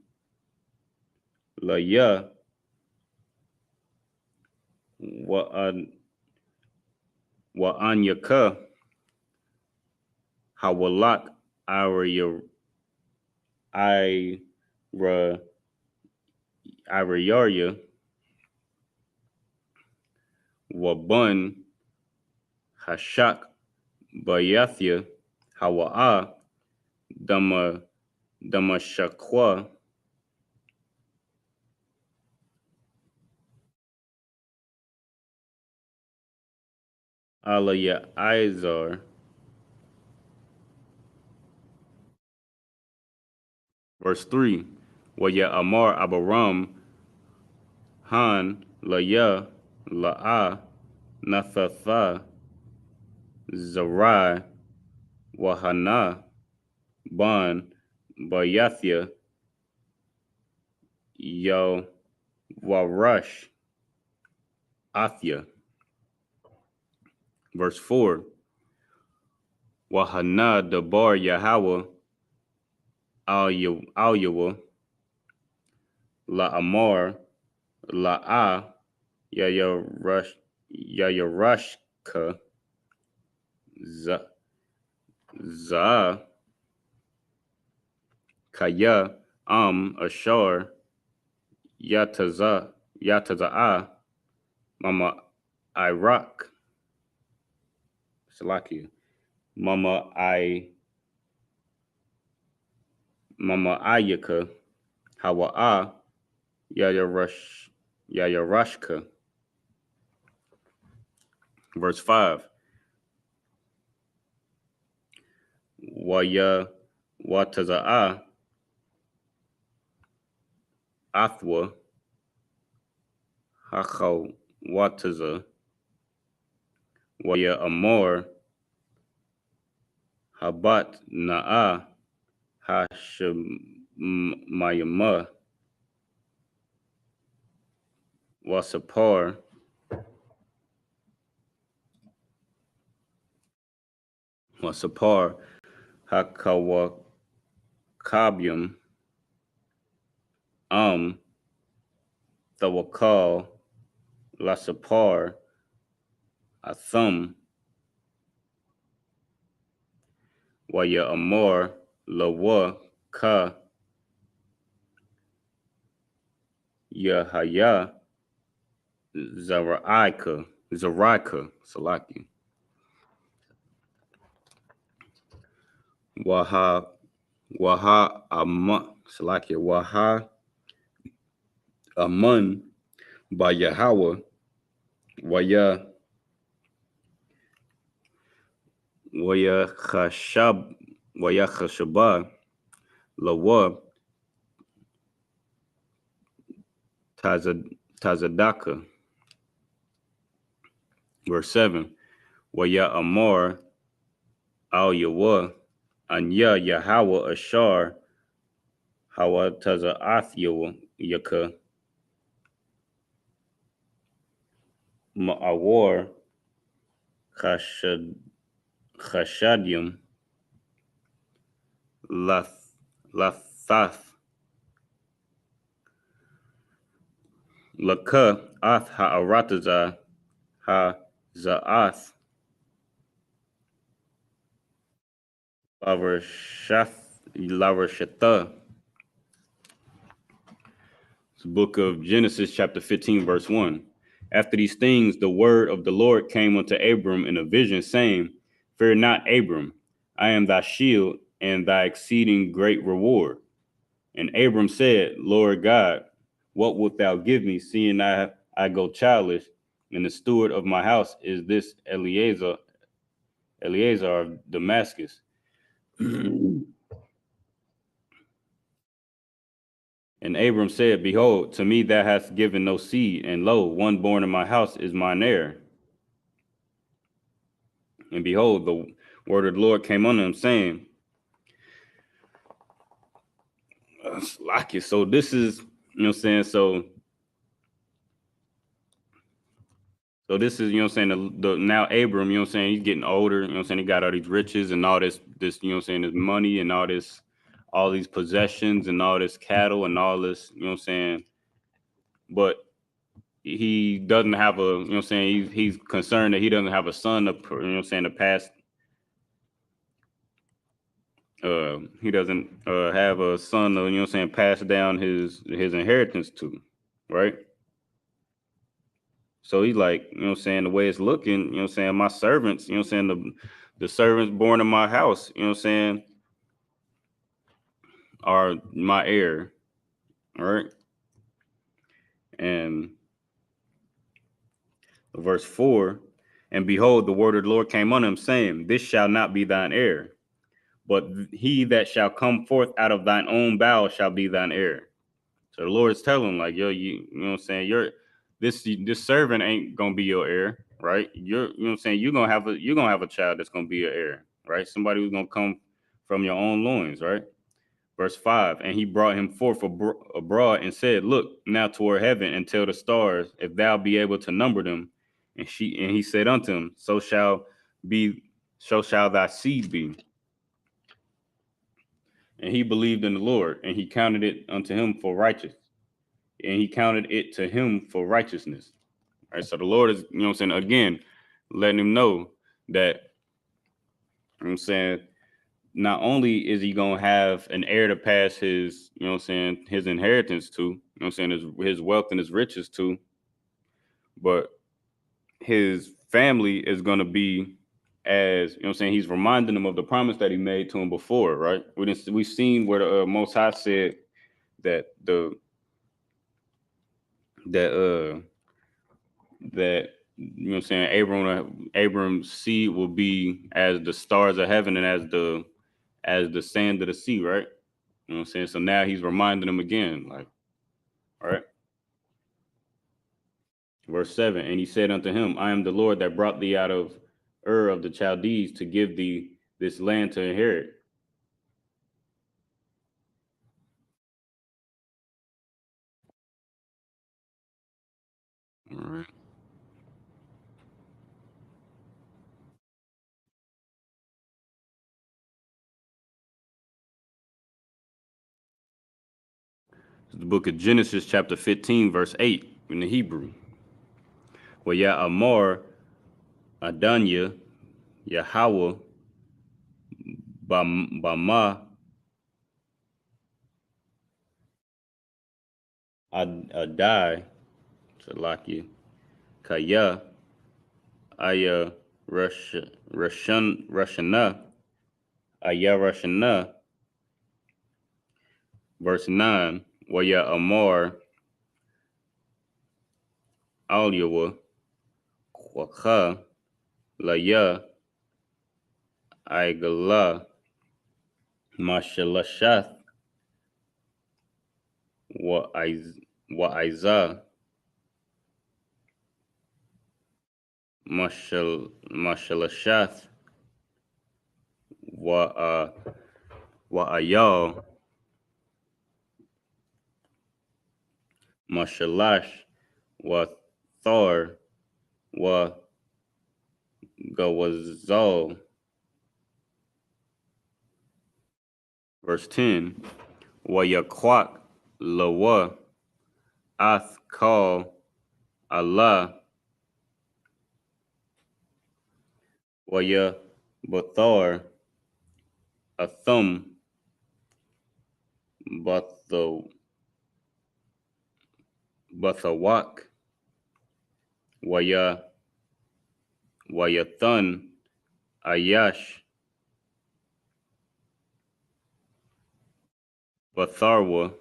Laya Wa'anyaka Hawalak Ira Irayarya Wabun Hashak Bayathya Hawa'a Damashakwa Alaya Izar. Verse 3. Waya Amar Abaram Han Laya La'a Nathatha Zarai Wahana Ban Bayathia Yo Warush Athia. Verse 4. Wahana Dabar Yahweh Al Yawa La Amar La'a Yayarashka Za Kaya Ashar Yataza'a Mama Iraq Salakia Mama Ayaka Hawa'a Yayarashka. Verse 5. Waya Wataza'a Athwa Hacho Wataza Waya Amor Habat Na'a Hashemayama Wasapar Hakawakabium Thawakal Lasapar Athum Waya Amor Lawa Ka Yahaya Zaraika Salaki Waha Salaki Waha Amun by Yahweh Waya Chashaba Lawa Tazadaka. Verse 7. Waya Amar Al Yawa Anya Yahweh Ashar Hawa Tazaath Yaka Ma'awar Chashadium Lathath Laka Ath Ha'arataza Za'ath Lavarashatha. The book of Genesis, chapter 15, verse 1. After these things, the word of the Lord came unto Abram in a vision, saying, Fear not, Abram, I am thy shield and thy exceeding great reward. And Abram said, Lord God, what wilt thou give me, seeing I go childless, and the steward of my house is this Eleazar of Damascus? And Abram said, Behold, to me thou hast given no seed, and lo, one born in my house is mine heir. And behold, the word of the Lord came unto him, saying, Slack it. So this is, you know what I'm saying? So this is, you know what I'm saying, the now Abram, you know what I'm saying, he's getting older, you know what I'm saying, he got all these riches and all this, you know what I'm saying, this money and all these possessions and all this cattle and all this, you know what I'm saying? But he doesn't have a, you know what I'm saying, he's concerned that he doesn't have a son, you know what I'm saying, to pass. He doesn't have a son, you know what I'm saying, pass down his inheritance to, right? So he's like, you know what I'm saying, the way it's looking, you know what I'm saying, my servants, you know what I'm saying, the servants born in my house, you know what I'm saying, are my heir, all right? And verse 4, And behold, the word of the Lord came on him, saying, This shall not be thine heir, but he that shall come forth out of thine own bowels shall be thine heir. So the Lord is telling him, like, yo, you know what I'm saying? This servant ain't gonna be your heir, right? You know what I'm saying? You're gonna have a child that's gonna be your heir, right? Somebody who's gonna come from your own loins, right? Verse 5, and he brought him forth abroad and said, Look now toward heaven and tell the stars, if thou be able to number them. And he said unto him, so shall thy seed be. And he believed in the Lord, and he counted it unto him for righteousness. And he counted it to him for righteousness. All right, so the Lord is, you know what I'm saying, again, letting him know that, you know what I'm saying, not only is he going to have an heir to pass his, you know what I'm saying, his inheritance to, you know what I'm saying, his wealth and his riches to, but his family is going to be as, you know what I'm saying, he's reminding them of the promise that he made to him before, right? We've seen where the Most High said that that you know what I'm saying, Abram's seed will be as the stars of heaven and as the sand of the sea, right? You know what I'm saying? So now he's reminding them again, like, all right. Verse 7, and he said unto him, I am the Lord that brought thee out of Ur of the Chaldees to give thee this land to inherit. All right. It's the book of Genesis, chapter 15, verse 8 in the Hebrew. Well, yeah, Amor, Adanya, Yahweh, Bama, Adai, Salakia, Kaya, Aya, Rashana, Aya Rashana, verse 9, Waya Amor, Alyawa, Kwaka, Laya, Aigala, Mashalashath, Wa Aiza, Mashalashath, Wa Ayal, Mashalash, Wa Thor, Wa Gawazal. Verse 10, Wa Yakwak, Lawa, Ath Kal, Allah, Wa Ya Bathar, Athum, Bathawak, Waya Wayathan, Ayash, Batharwa,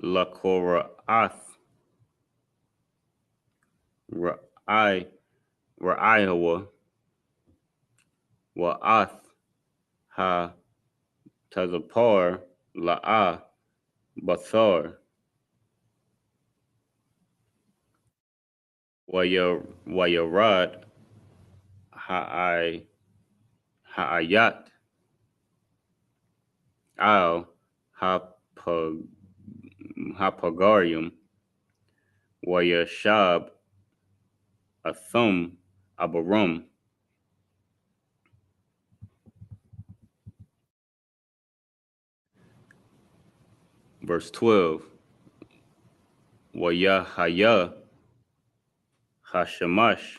Lakoraath, Ra'aihawa, Wa'ath, Ha Tazapar, La'a, Bathar, Wayarad, Ha'ayat, Al, Hapagarium, Wayashab, Athum, Abarum. Verse 12, Wayahaya, Hashamash,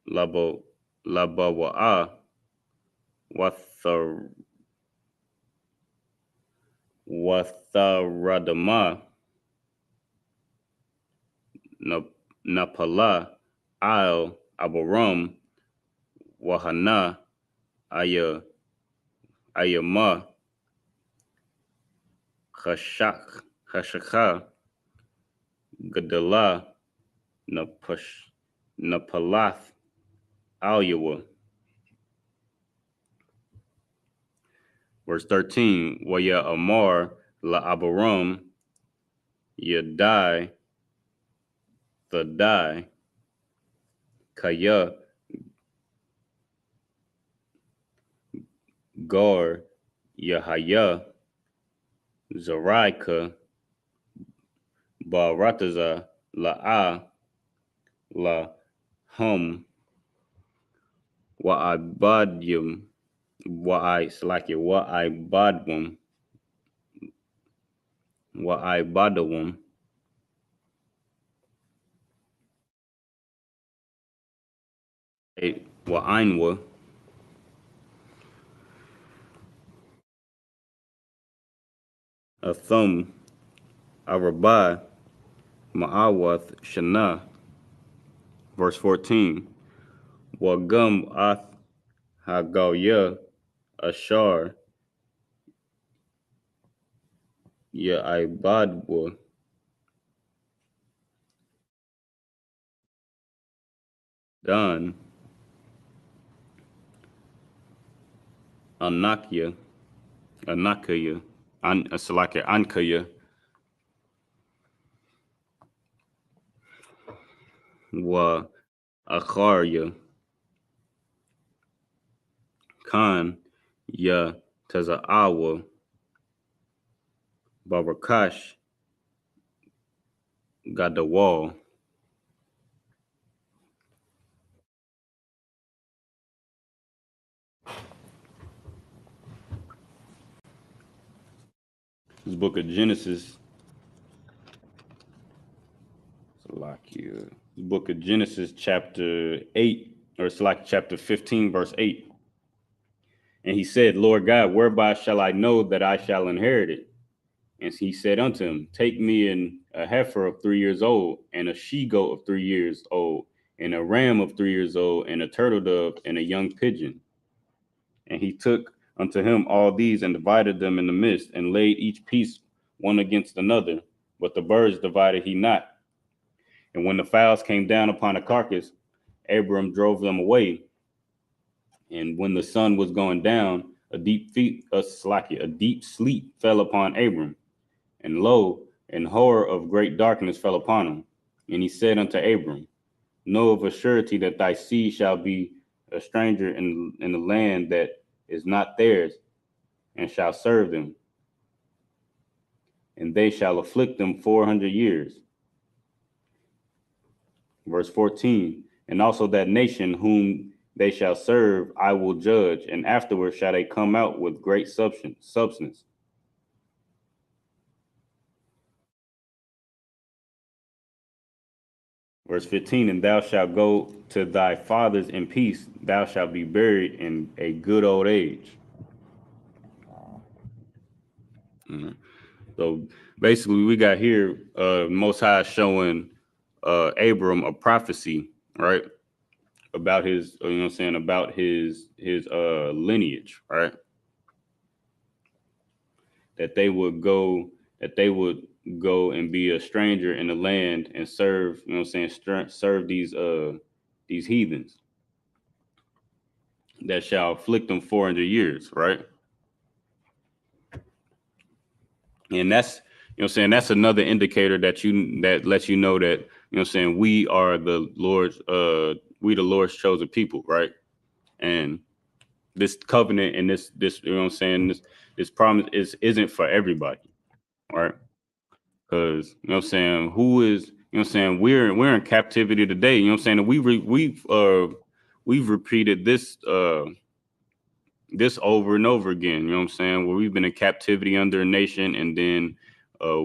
Labawa'a, Watharadama, Napala, Al, Abaram, Wahana, Ayama, Hashakha, Gadala, Napalath Alyawa. Verse 13, Waya Amar La Abaram Yadai Thadai Kaya Gar Yahaya Zaraika Barataza La'a La Hum Wa'abadyum Wa'ibadwum Wa'ibadawum Wa'inwa Athum Arabah Ma'awath Shana. Verse 14, Wagum Ath Hagaya Ashar Ya'ibadwa Dan Anakya Salaka Ankaya Wa Akharya Khan Ya Taza'awa Barakash Gadawal. This book of Genesis, Salakia. This book of Genesis, chapter 8, or it's like chapter 15, verse 8. And he said, Lord God, whereby shall I know that I shall inherit it? And he said unto him, Take me a heifer of 3 years old, and a she goat of 3 years old, and a ram of 3 years old, and a turtle dove, and a young pigeon. And he took unto him all these, and divided them in the midst, and laid each piece one against another. But the birds divided he not. And when the fowls came down upon the carcass, Abram drove them away. And when the sun was going down, a deep sleep fell upon Abram. And lo, an horror of great darkness fell upon him. And he said unto Abram, Know of a surety that thy seed shall be a stranger in the land that is not theirs, and shall serve them. And they shall afflict them 400 years. Verse 14, and also that nation whom they shall serve, I will judge, and afterward shall they come out with great substance. Verse 15, and thou shalt go to thy fathers in peace, thou shalt be buried in a good old age. So basically, we got here Most High showing Abram a prophecy, right? About his, about his lineage, right? That they would go and be a stranger in the land and serve, serve these heathens that shall afflict them 400 years, right? And that's, that's another indicator that lets you know that, we are the Lord's chosen people, right? And this covenant and this, this promise isn't for everybody, right? Because, who is, we're in captivity today, and we've repeated this this over and over again, where we've been in captivity under a nation, and then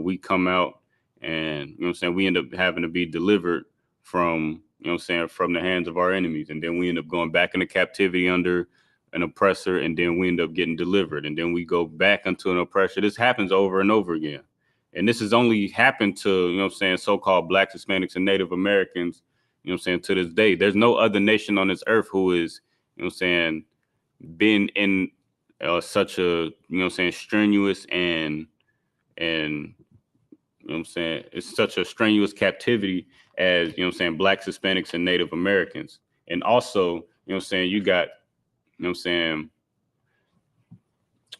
we come out and, we end up having to be delivered from, from the hands of our enemies. And then we end up going back into captivity under an oppressor, and then we end up getting delivered. And then we go back into an oppressor. This happens over and over again. And this has only happened to, so-called Blacks, Hispanics, and Native Americans, to this day. There's no other nation on this earth who is, been in such a, strenuous and You know what I'm saying? It's such a strenuous captivity as, you know what I'm saying, Blacks, Hispanics, and Native Americans. And also, you know what I'm saying, you got, you know what I'm saying,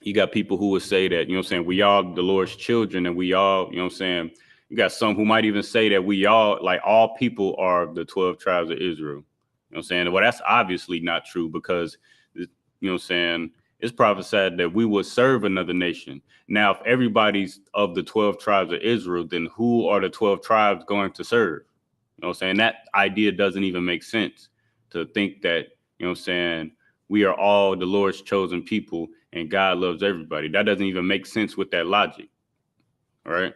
you got people who would say that, you know what I'm saying, we all the Lord's children, and we all, you know what I'm saying, you got some who might even say that we all, like all people are the 12 tribes of Israel. You know what I'm saying? Well, that's obviously not true, because, you know what I'm saying, it's prophesied that we would serve another nation. Now, if everybody's of the 12 tribes of Israel, then who are the 12 tribes going to serve? You know what I'm saying? That idea doesn't even make sense, to think that, you know what I'm saying, we are all the Lord's chosen people and God loves everybody. That doesn't even make sense with that logic. All right.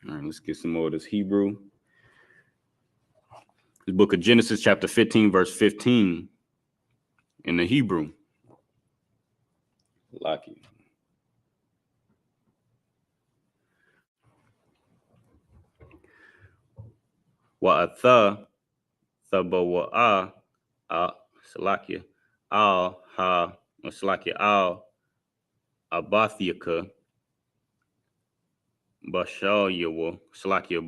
All right, let's get some more of this Hebrew. The book of Genesis, chapter 15, verse 15 in the Hebrew. Lucky. Wa'atha thabawa'a salakia al ha salakia al abathiaka bashal yawa salakia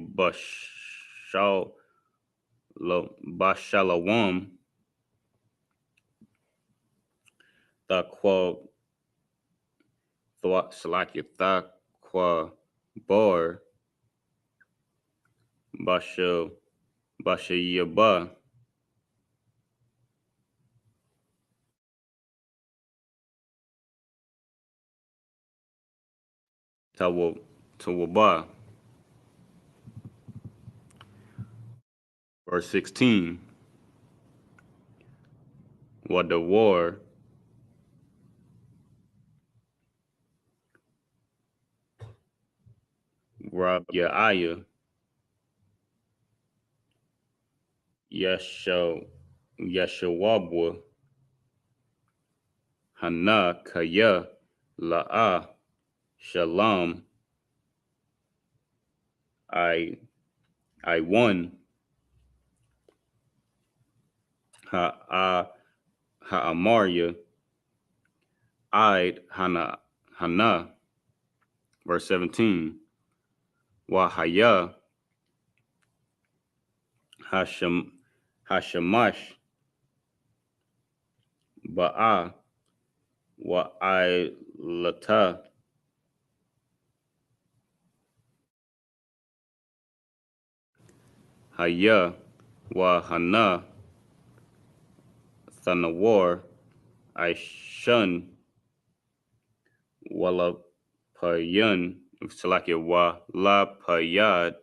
bashalawam taqwa salakia taqwa bar bashayaba tawaba. Verse 16. What the war Rab Yaaya Yeshawabwa Hana Kaya La'a Shalom I won Ha'amarya Id Hana. Verse 17. Wahaya Hashamash Ba'a Wa'ilata Haya Wahana Thanawar Aishun Walapayun Salakia Walapayad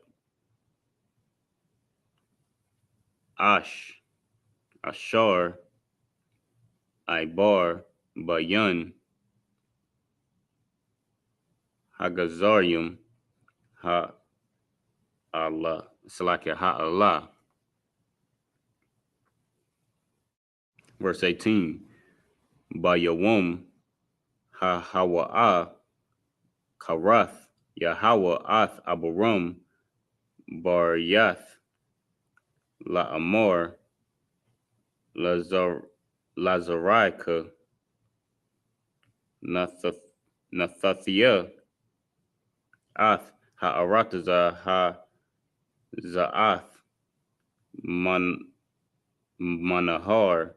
Ashar Ibar Bayun Hagazarium Ha Allah Salakia Ha Allah. Verse 18. Bayawum Ha Hawa'a Karath Yahweh Ath Abarum Bar Yath La Amor Lazaraika Nathathia Ath Ha'arataza Za'ath Manahar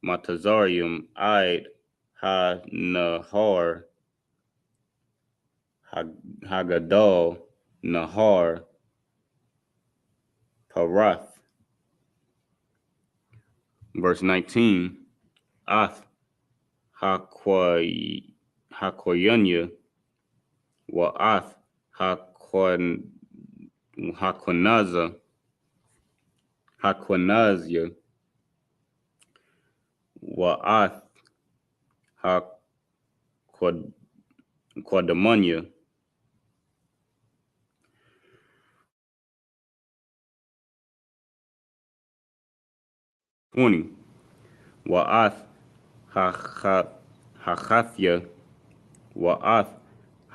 Matazarium Id Ha-Nahar Hagadol Nahar Parath. Verse 19. Ath Hakoyanya Wa'ath Hakonazya Wa'ath Hakwadamanya. Wa'ath Hachathya Wa'ath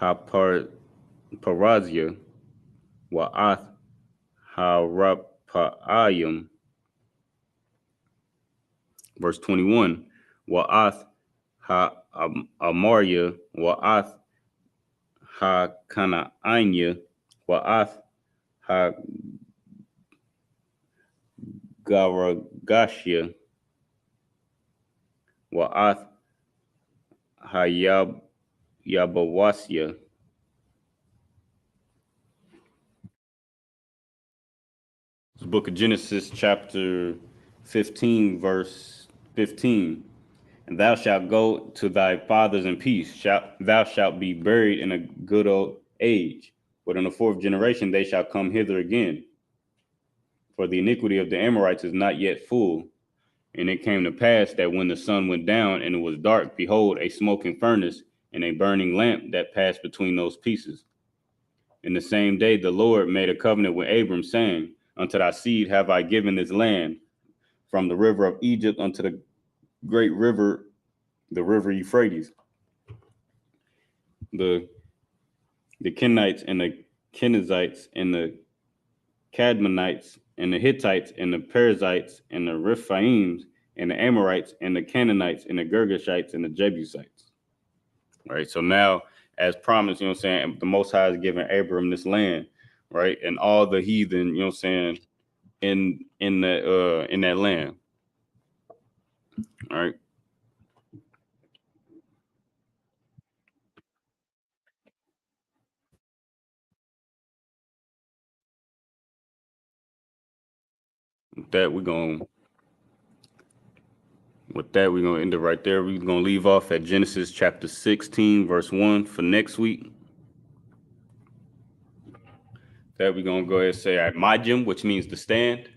Haparazya Wa'ath Harapayim. Verse 21. Wa'ath Ha'amarya Wa'ath ha kana anya wa'ath ha garagashya wa'ath ha yabawasya. It's the book of Genesis, chapter 15, verse 15. And thou shalt go to thy fathers in peace. Thou shalt be buried in a good old age. But in the fourth generation they shall come hither again. For the iniquity of the Amorites is not yet full. And it came to pass that when the sun went down and it was dark, behold, a smoking furnace and a burning lamp that passed between those pieces. In the same day the Lord made a covenant with Abram, saying, unto thy seed have I given this land, from the river of Egypt unto the great river, the river Euphrates. The Kenites and the Kenizzites and the Cadmonites and the Hittites and the Perizzites and the Rephaims and the Amorites and the Canaanites and the Girgashites and the Jebusites. Right. So now, as promised, what I'm saying, the Most High is giving Abram this land, right, and all the heathen, what I'm saying, in that land. All right. With that, we're gonna end it right there. We're gonna leave off at Genesis chapter 16, verse 1 for next week. That we're gonna go ahead and say at Majim, which means to stand.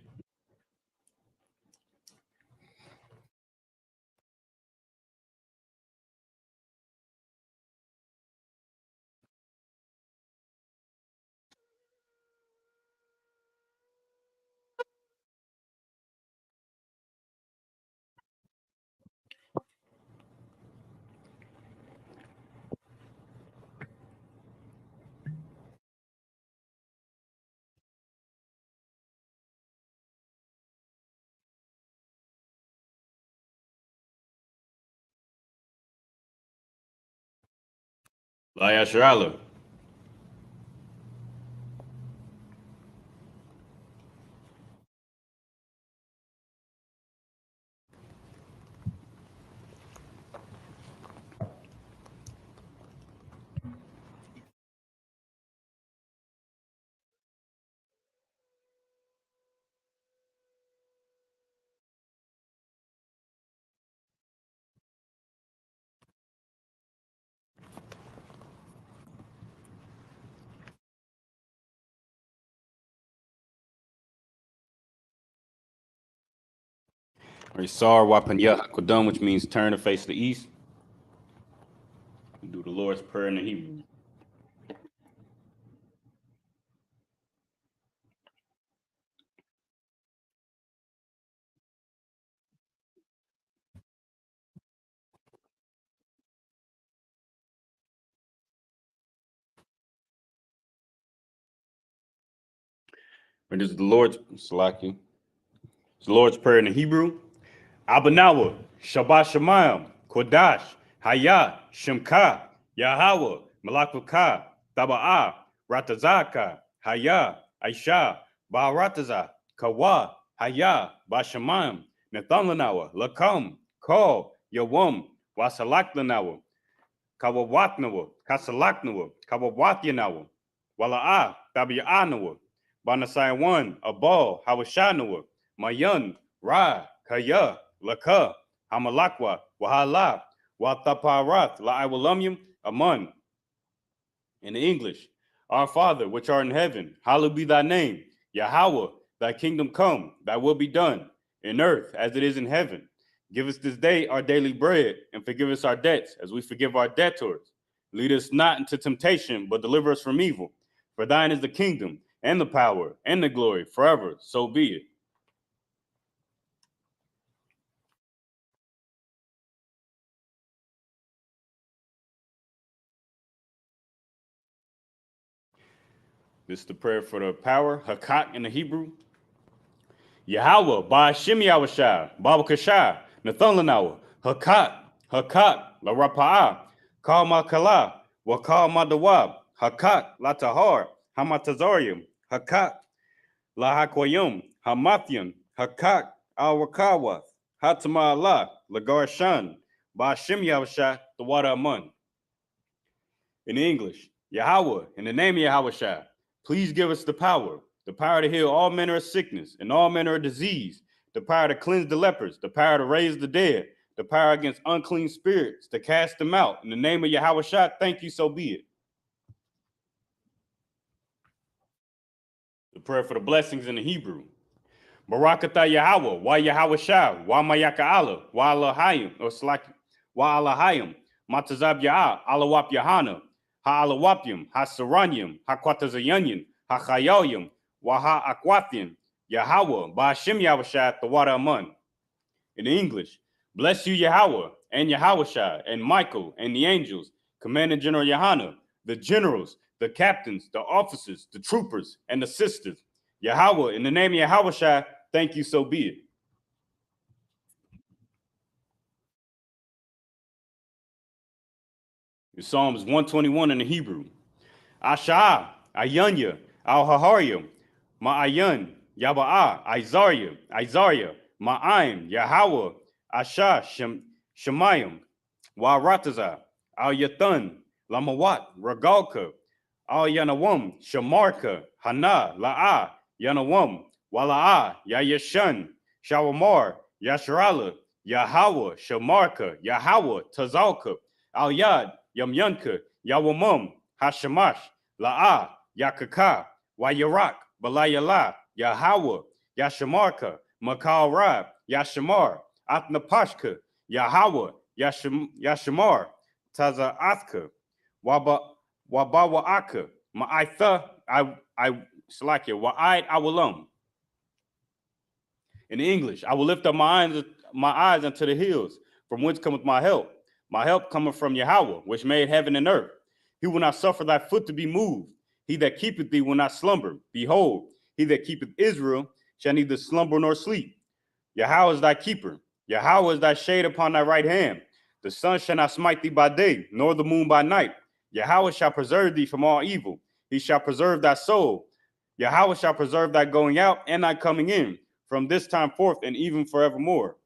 Layashrala. Sar Wapanya Kodum, which means turn to face the east. We do the Lord's Prayer in the Hebrew. And this is the Lord's Salaki. It's the Lord's Prayer in the Hebrew. Abanawa, Shabbat Shemayim, Kodash, Hayah, Shemka, Yahweh, Malakuka, Taba'ah, Ratazaka, Hayah, Aisha, Ba'arataza, Kawa, Hayah, Bashamayim, Nathanlanawa, Lakam, Ko, Yawam, Wasalaklanawa, Kawawatnawa, Kasalaknawa, Kawawatyanawa, Wala'a, Tabi'anawa, Banasai one, Abal, Hawashanawa, Mayan, Ra, Kaya, Laka, Hamalakwa, Wahala, Wataparat, La'awalamyum, Aman. In the English, our Father, which art in heaven, hallowed be thy name. Yahweh, thy kingdom come, thy will be done, in earth as it is in heaven. Give us this day our daily bread, and forgive us our debts, as we forgive our debtors. Lead us not into temptation, but deliver us from evil. For thine is the kingdom, and the power, and the glory, forever. So be it. This is the prayer for the power, Hakat in the Hebrew. Yahweh, Ba'ashim Yahweh, Baba Kashah, Nathanlanawa, Hakat, La Rapa'ah, Kal Makala, Wakal Madawab, Hakak, Latahar, Hamatazarium, Hakak, Lahakoyum, Hamathian, Hakak, Al-Rakawath, Hatama Allah, Lagarshan, Bashim Yavasha, the water Amun. In English, Yahweh, in the name of Yahweh, please give us the power to heal all manner of sickness and all manner of disease, the power to cleanse the lepers, the power to raise the dead, the power against unclean spirits, to cast them out. In the name of Yahweh, thank you, so be it. The prayer for the blessings in the Hebrew. Barakatah Yahweh, wa Yahweh Shah, wa Mayaka Allah, wa Allahayim, or Slaki, wa Allahayim, Matazab Yah, Alawap Yahana, ha Alawapyum, ha Saranyum, ha Quatazayanian, ha Chayalyum, wa ha Aquathian, Yahweh, Ba'ashim Yahweh, the water Amun. In English, bless you Yahweh, and Yahweh Shah, and Michael, and the angels, Commander General Yahana, the generals, the captains, the officers, the troopers, and the sisters. Yahweh, in the name of Yahweh Shah, thank you, so be it. Psalms 121 in the Hebrew. Asha, Ayanya, Al-Haharyam, Ma'ayan, Yaba'ah, Isaiah, Ma'aim, Yahweh, Asha, Shemayim, Wa'rataza, Al-Yathan, Lamawat, Ragalka, Al-Yanawam, Shamarka, Hana, La'ah, Yanawam, Wala'ah, Yayashan, Shawamar, Yasharala, Yahweh, Shamarka, Yahweh, Tazalka, Al-Yad, Yamyanka, Yawamum, Hashamash, La'ah, Yakaka, Wayarak, Balayala, Yahweh, Yashamarka, Makal Rab, Yashamar, Atnapashka, Yahweh, Yashamar, Tazaathka, Wabawa'aka, Ma'aitha, Salakia, Wa'id Awalam. In English, I will lift up my eyes unto the hills, from whence cometh my help. My help cometh from Yahweh, which made heaven and earth. He will not suffer thy foot to be moved. He that keepeth thee will not slumber. Behold, he that keepeth Israel shall neither slumber nor sleep. Yahweh is thy keeper. Yahweh is thy shade upon thy right hand. The sun shall not smite thee by day, nor the moon by night. Yahweh shall preserve thee from all evil. He shall preserve thy soul. Yahweh shall preserve thy going out and thy coming in, from this time forth and even forevermore.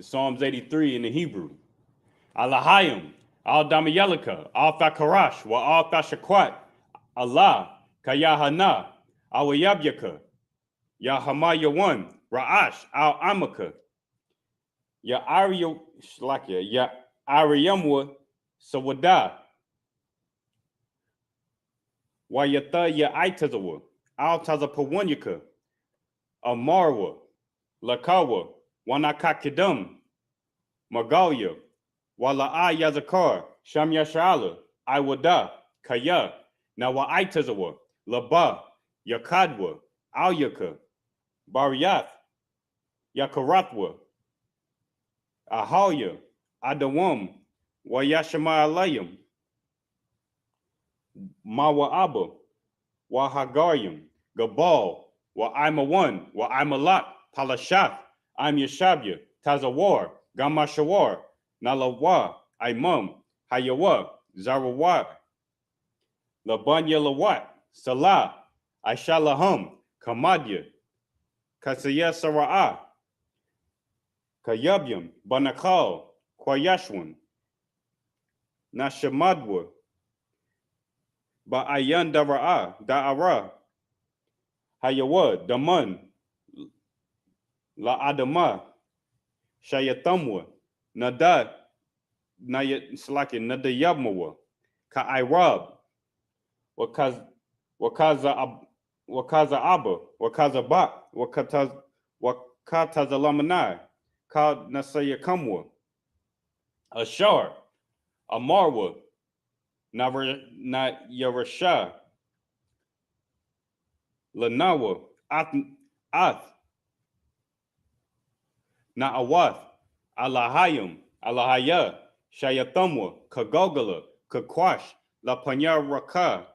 Psalms 83 in the Hebrew. Alahayim, Al-Damayalika, Al-Thakarash, wa Al-Thashakwat, Allah, Kayahana, Awayabyaka, Yahamayawan, Ra'ash, Al-Amaka, Ya'ariyamwa, Sawada, Wayata Ya'aitazawa, Al-Tazapawanyaka, Amarwa, Lakawa, Wanakakidam, Magalia, Wala'a Yazakar, Sham Yashala, Iwada, Kaya, Nawa'aitazawa, Laba, Yakadwa, Alyaka, Bariath, Yakarathwa, Ahalya, Adawam, Wayashamalayam, Mawa'aba, Wahagarium, Gabal, Wa'imawan, Wa'imalak, Palashath, I'm Yashabya, Tazawar, Gamashawar, Nalawa, Imam, Hayawa, Zarawat, Labanya Lawat, Salah, Aishalaham, Kamadya, Kasaya Sara'a, Kayabyam, Banakal, Kwayashwan, Nashamadwa, Ba'ayan Dara'a, Da'ara, Hayawa, Daman, La Adama, Shayatamwa, Nada, Slaki, Nadayabmawa, Ka'irab, Wakaza Abba, Wakaza Bak, Wakatazalamani, Ka Nasayakamwa, Ashar, Amarwa, Yarasha, Lanawa, Ath, Na'awath, Alahayim, Alahaya, Shayathamwa, Kagogala, Kakwash, La Panyaraka,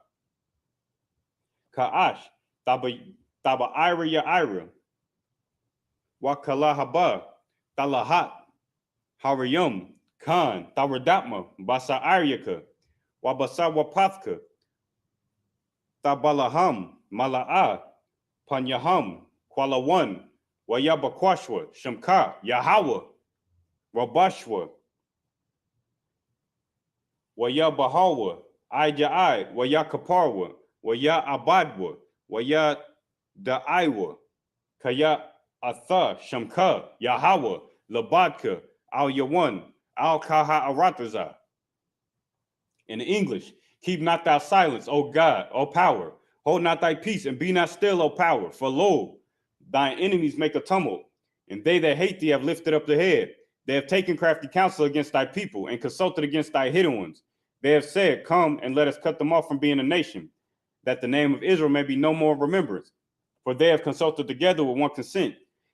Ka'ash, Taba Ira Ya Ira, Wakalahaba, Talahat, Harayum, Khan, Tawadatma, Basa Aryaka, Wabasa Wapathka, Tabalaham, Mala'a, Panyaham, Kualawan, Wayabakwashwa, Shamka, Yahawa, Rabashwa, Wayabahawa, Ijai, Wayakaparwa, Waya Abadwa, Waya Da'aiwa, Kaya Atha, Shamka, Yahawa, Labadka, Al Yawan, Al Kaha Arataza. In English, keep not thy silence, O God, O power. Hold not thy peace, and be not still, O power. For lo, thine enemies make a tumult, and they that hate thee have lifted up the head. They have taken crafty counsel against thy people, and consulted against thy hidden ones. They have said, come and let us cut them off from being a nation, that the name of Israel may be no more in remembrance. For they have consulted together with one consent.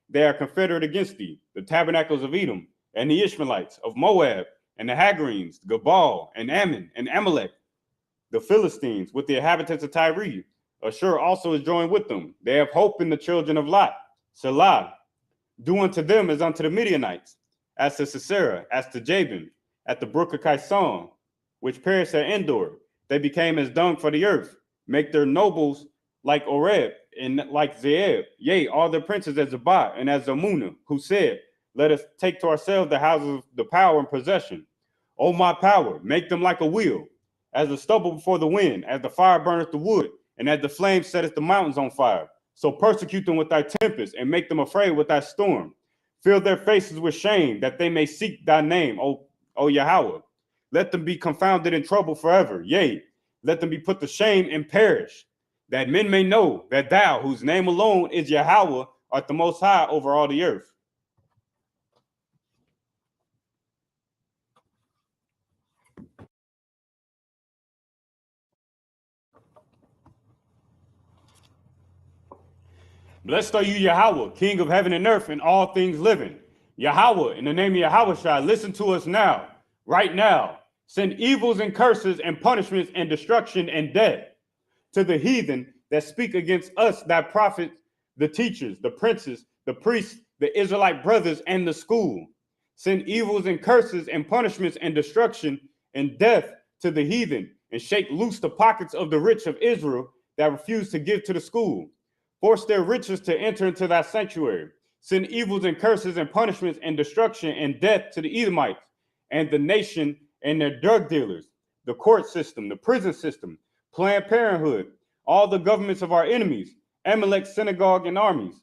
They are confederate against thee, the tabernacles of Edom, and the Ishmaelites of Moab, and the Hagarenes, Gabal, and Ammon, and Amalek, the Philistines, with the inhabitants of Tyre. Ashur also is joined with them. They have hope in the children of Lot. Selah, do unto them as unto the Midianites, as to Sisera, as to Jabin, at the brook of Kison, which perished at Endor. They became as dung for the earth. Make their nobles like Oreb, and like Zeeb, yea, all their princes as Zabah, and as Zamuna, who said, let us take to ourselves the houses of the power and possession. O my power, make them like a wheel, as the stubble before the wind, as the fire burneth the wood, and as the flame setteth the mountains on fire. So persecute them with thy tempest, and make them afraid with thy storm. Fill their faces with shame, that they may seek thy name, O Yahweh. Let them be confounded in trouble forever. Yea, let them be put to shame and perish, that men may know that thou, whose name alone is Yahweh, art the most high over all the earth. Blessed are you, Yahweh, King of heaven and earth and all things living. Yahweh, in the name of Yahweh, listen to us now, right now. Send evils and curses and punishments and destruction and death to the heathen that speak against us, thy prophets, the teachers, the princes, the priests, the Israelite brothers, and the school. Send evils and curses and punishments and destruction and death to the heathen, and shake loose the pockets of the rich of Israel that refuse to give to the school. Force their riches to enter into thy sanctuary. Send evils and curses and punishments and destruction and death to the Edomites and the nation and their drug dealers, the court system, the prison system, Planned Parenthood, all the governments of our enemies, Amalek synagogue and armies,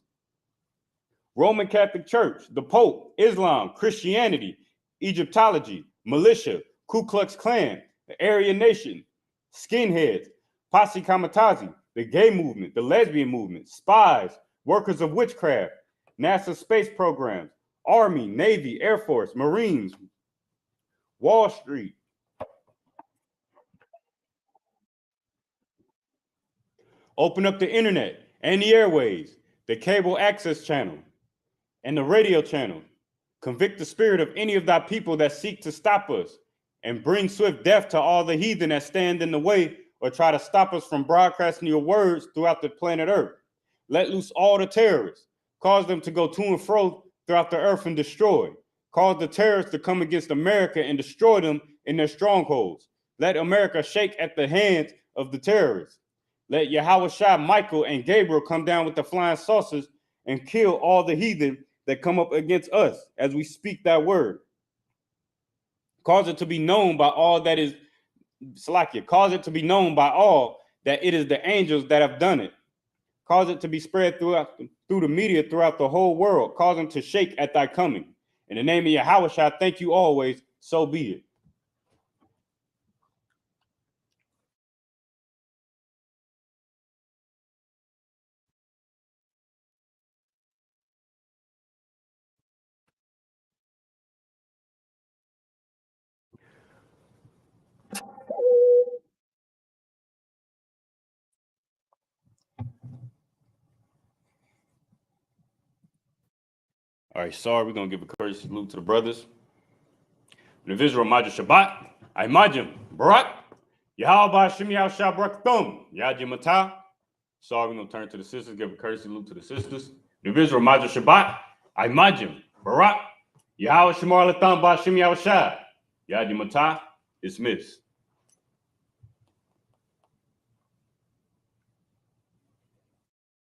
Roman Catholic Church, the Pope, Islam, Christianity, Egyptology, militia, Ku Klux Klan, the Aryan Nation, skinheads, Posse Kamikaze, the gay movement, the lesbian movement, spies, workers of witchcraft, NASA space programs, Army, Navy, Air Force, Marines, Wall Street. Open up the internet and the airways, the cable access channel, and the radio channel. Convict the spirit of any of thy people that seek to stop us, and bring swift death to all the heathen that stand in the way or try to stop us from broadcasting your words throughout the planet Earth. Let loose all the terrorists. Cause them to go to and fro throughout the earth and destroy. Cause the terrorists to come against America and destroy them in their strongholds. Let America shake at the hands of the terrorists. Let Yahweh Shai, Michael, and Gabriel come down with the flying saucers and kill all the heathen that come up against us as we speak that word. Cause it to be known by all that is Salakia. Cause it to be known by all that it is the angels that have done it. Cause it to be spread through the media throughout the whole world. Cause them to shake at thy coming. In the name of Yahweh, I thank you always. So be it. All right, sorry, we're going to give a courteous salute to the brothers. Nevisra Majah Shabbat, Imajim, Barak, Yahweh Shem Yahshua Brakathum, Yajim Matah. Sorry, we're going to turn to the sisters, give a courteous salute to the sisters. Nevisra Majah Shabbat, Imajim, Barak, Yahweh Shamar Latham Bashim Yahushai. Yadi Matah, dismissed.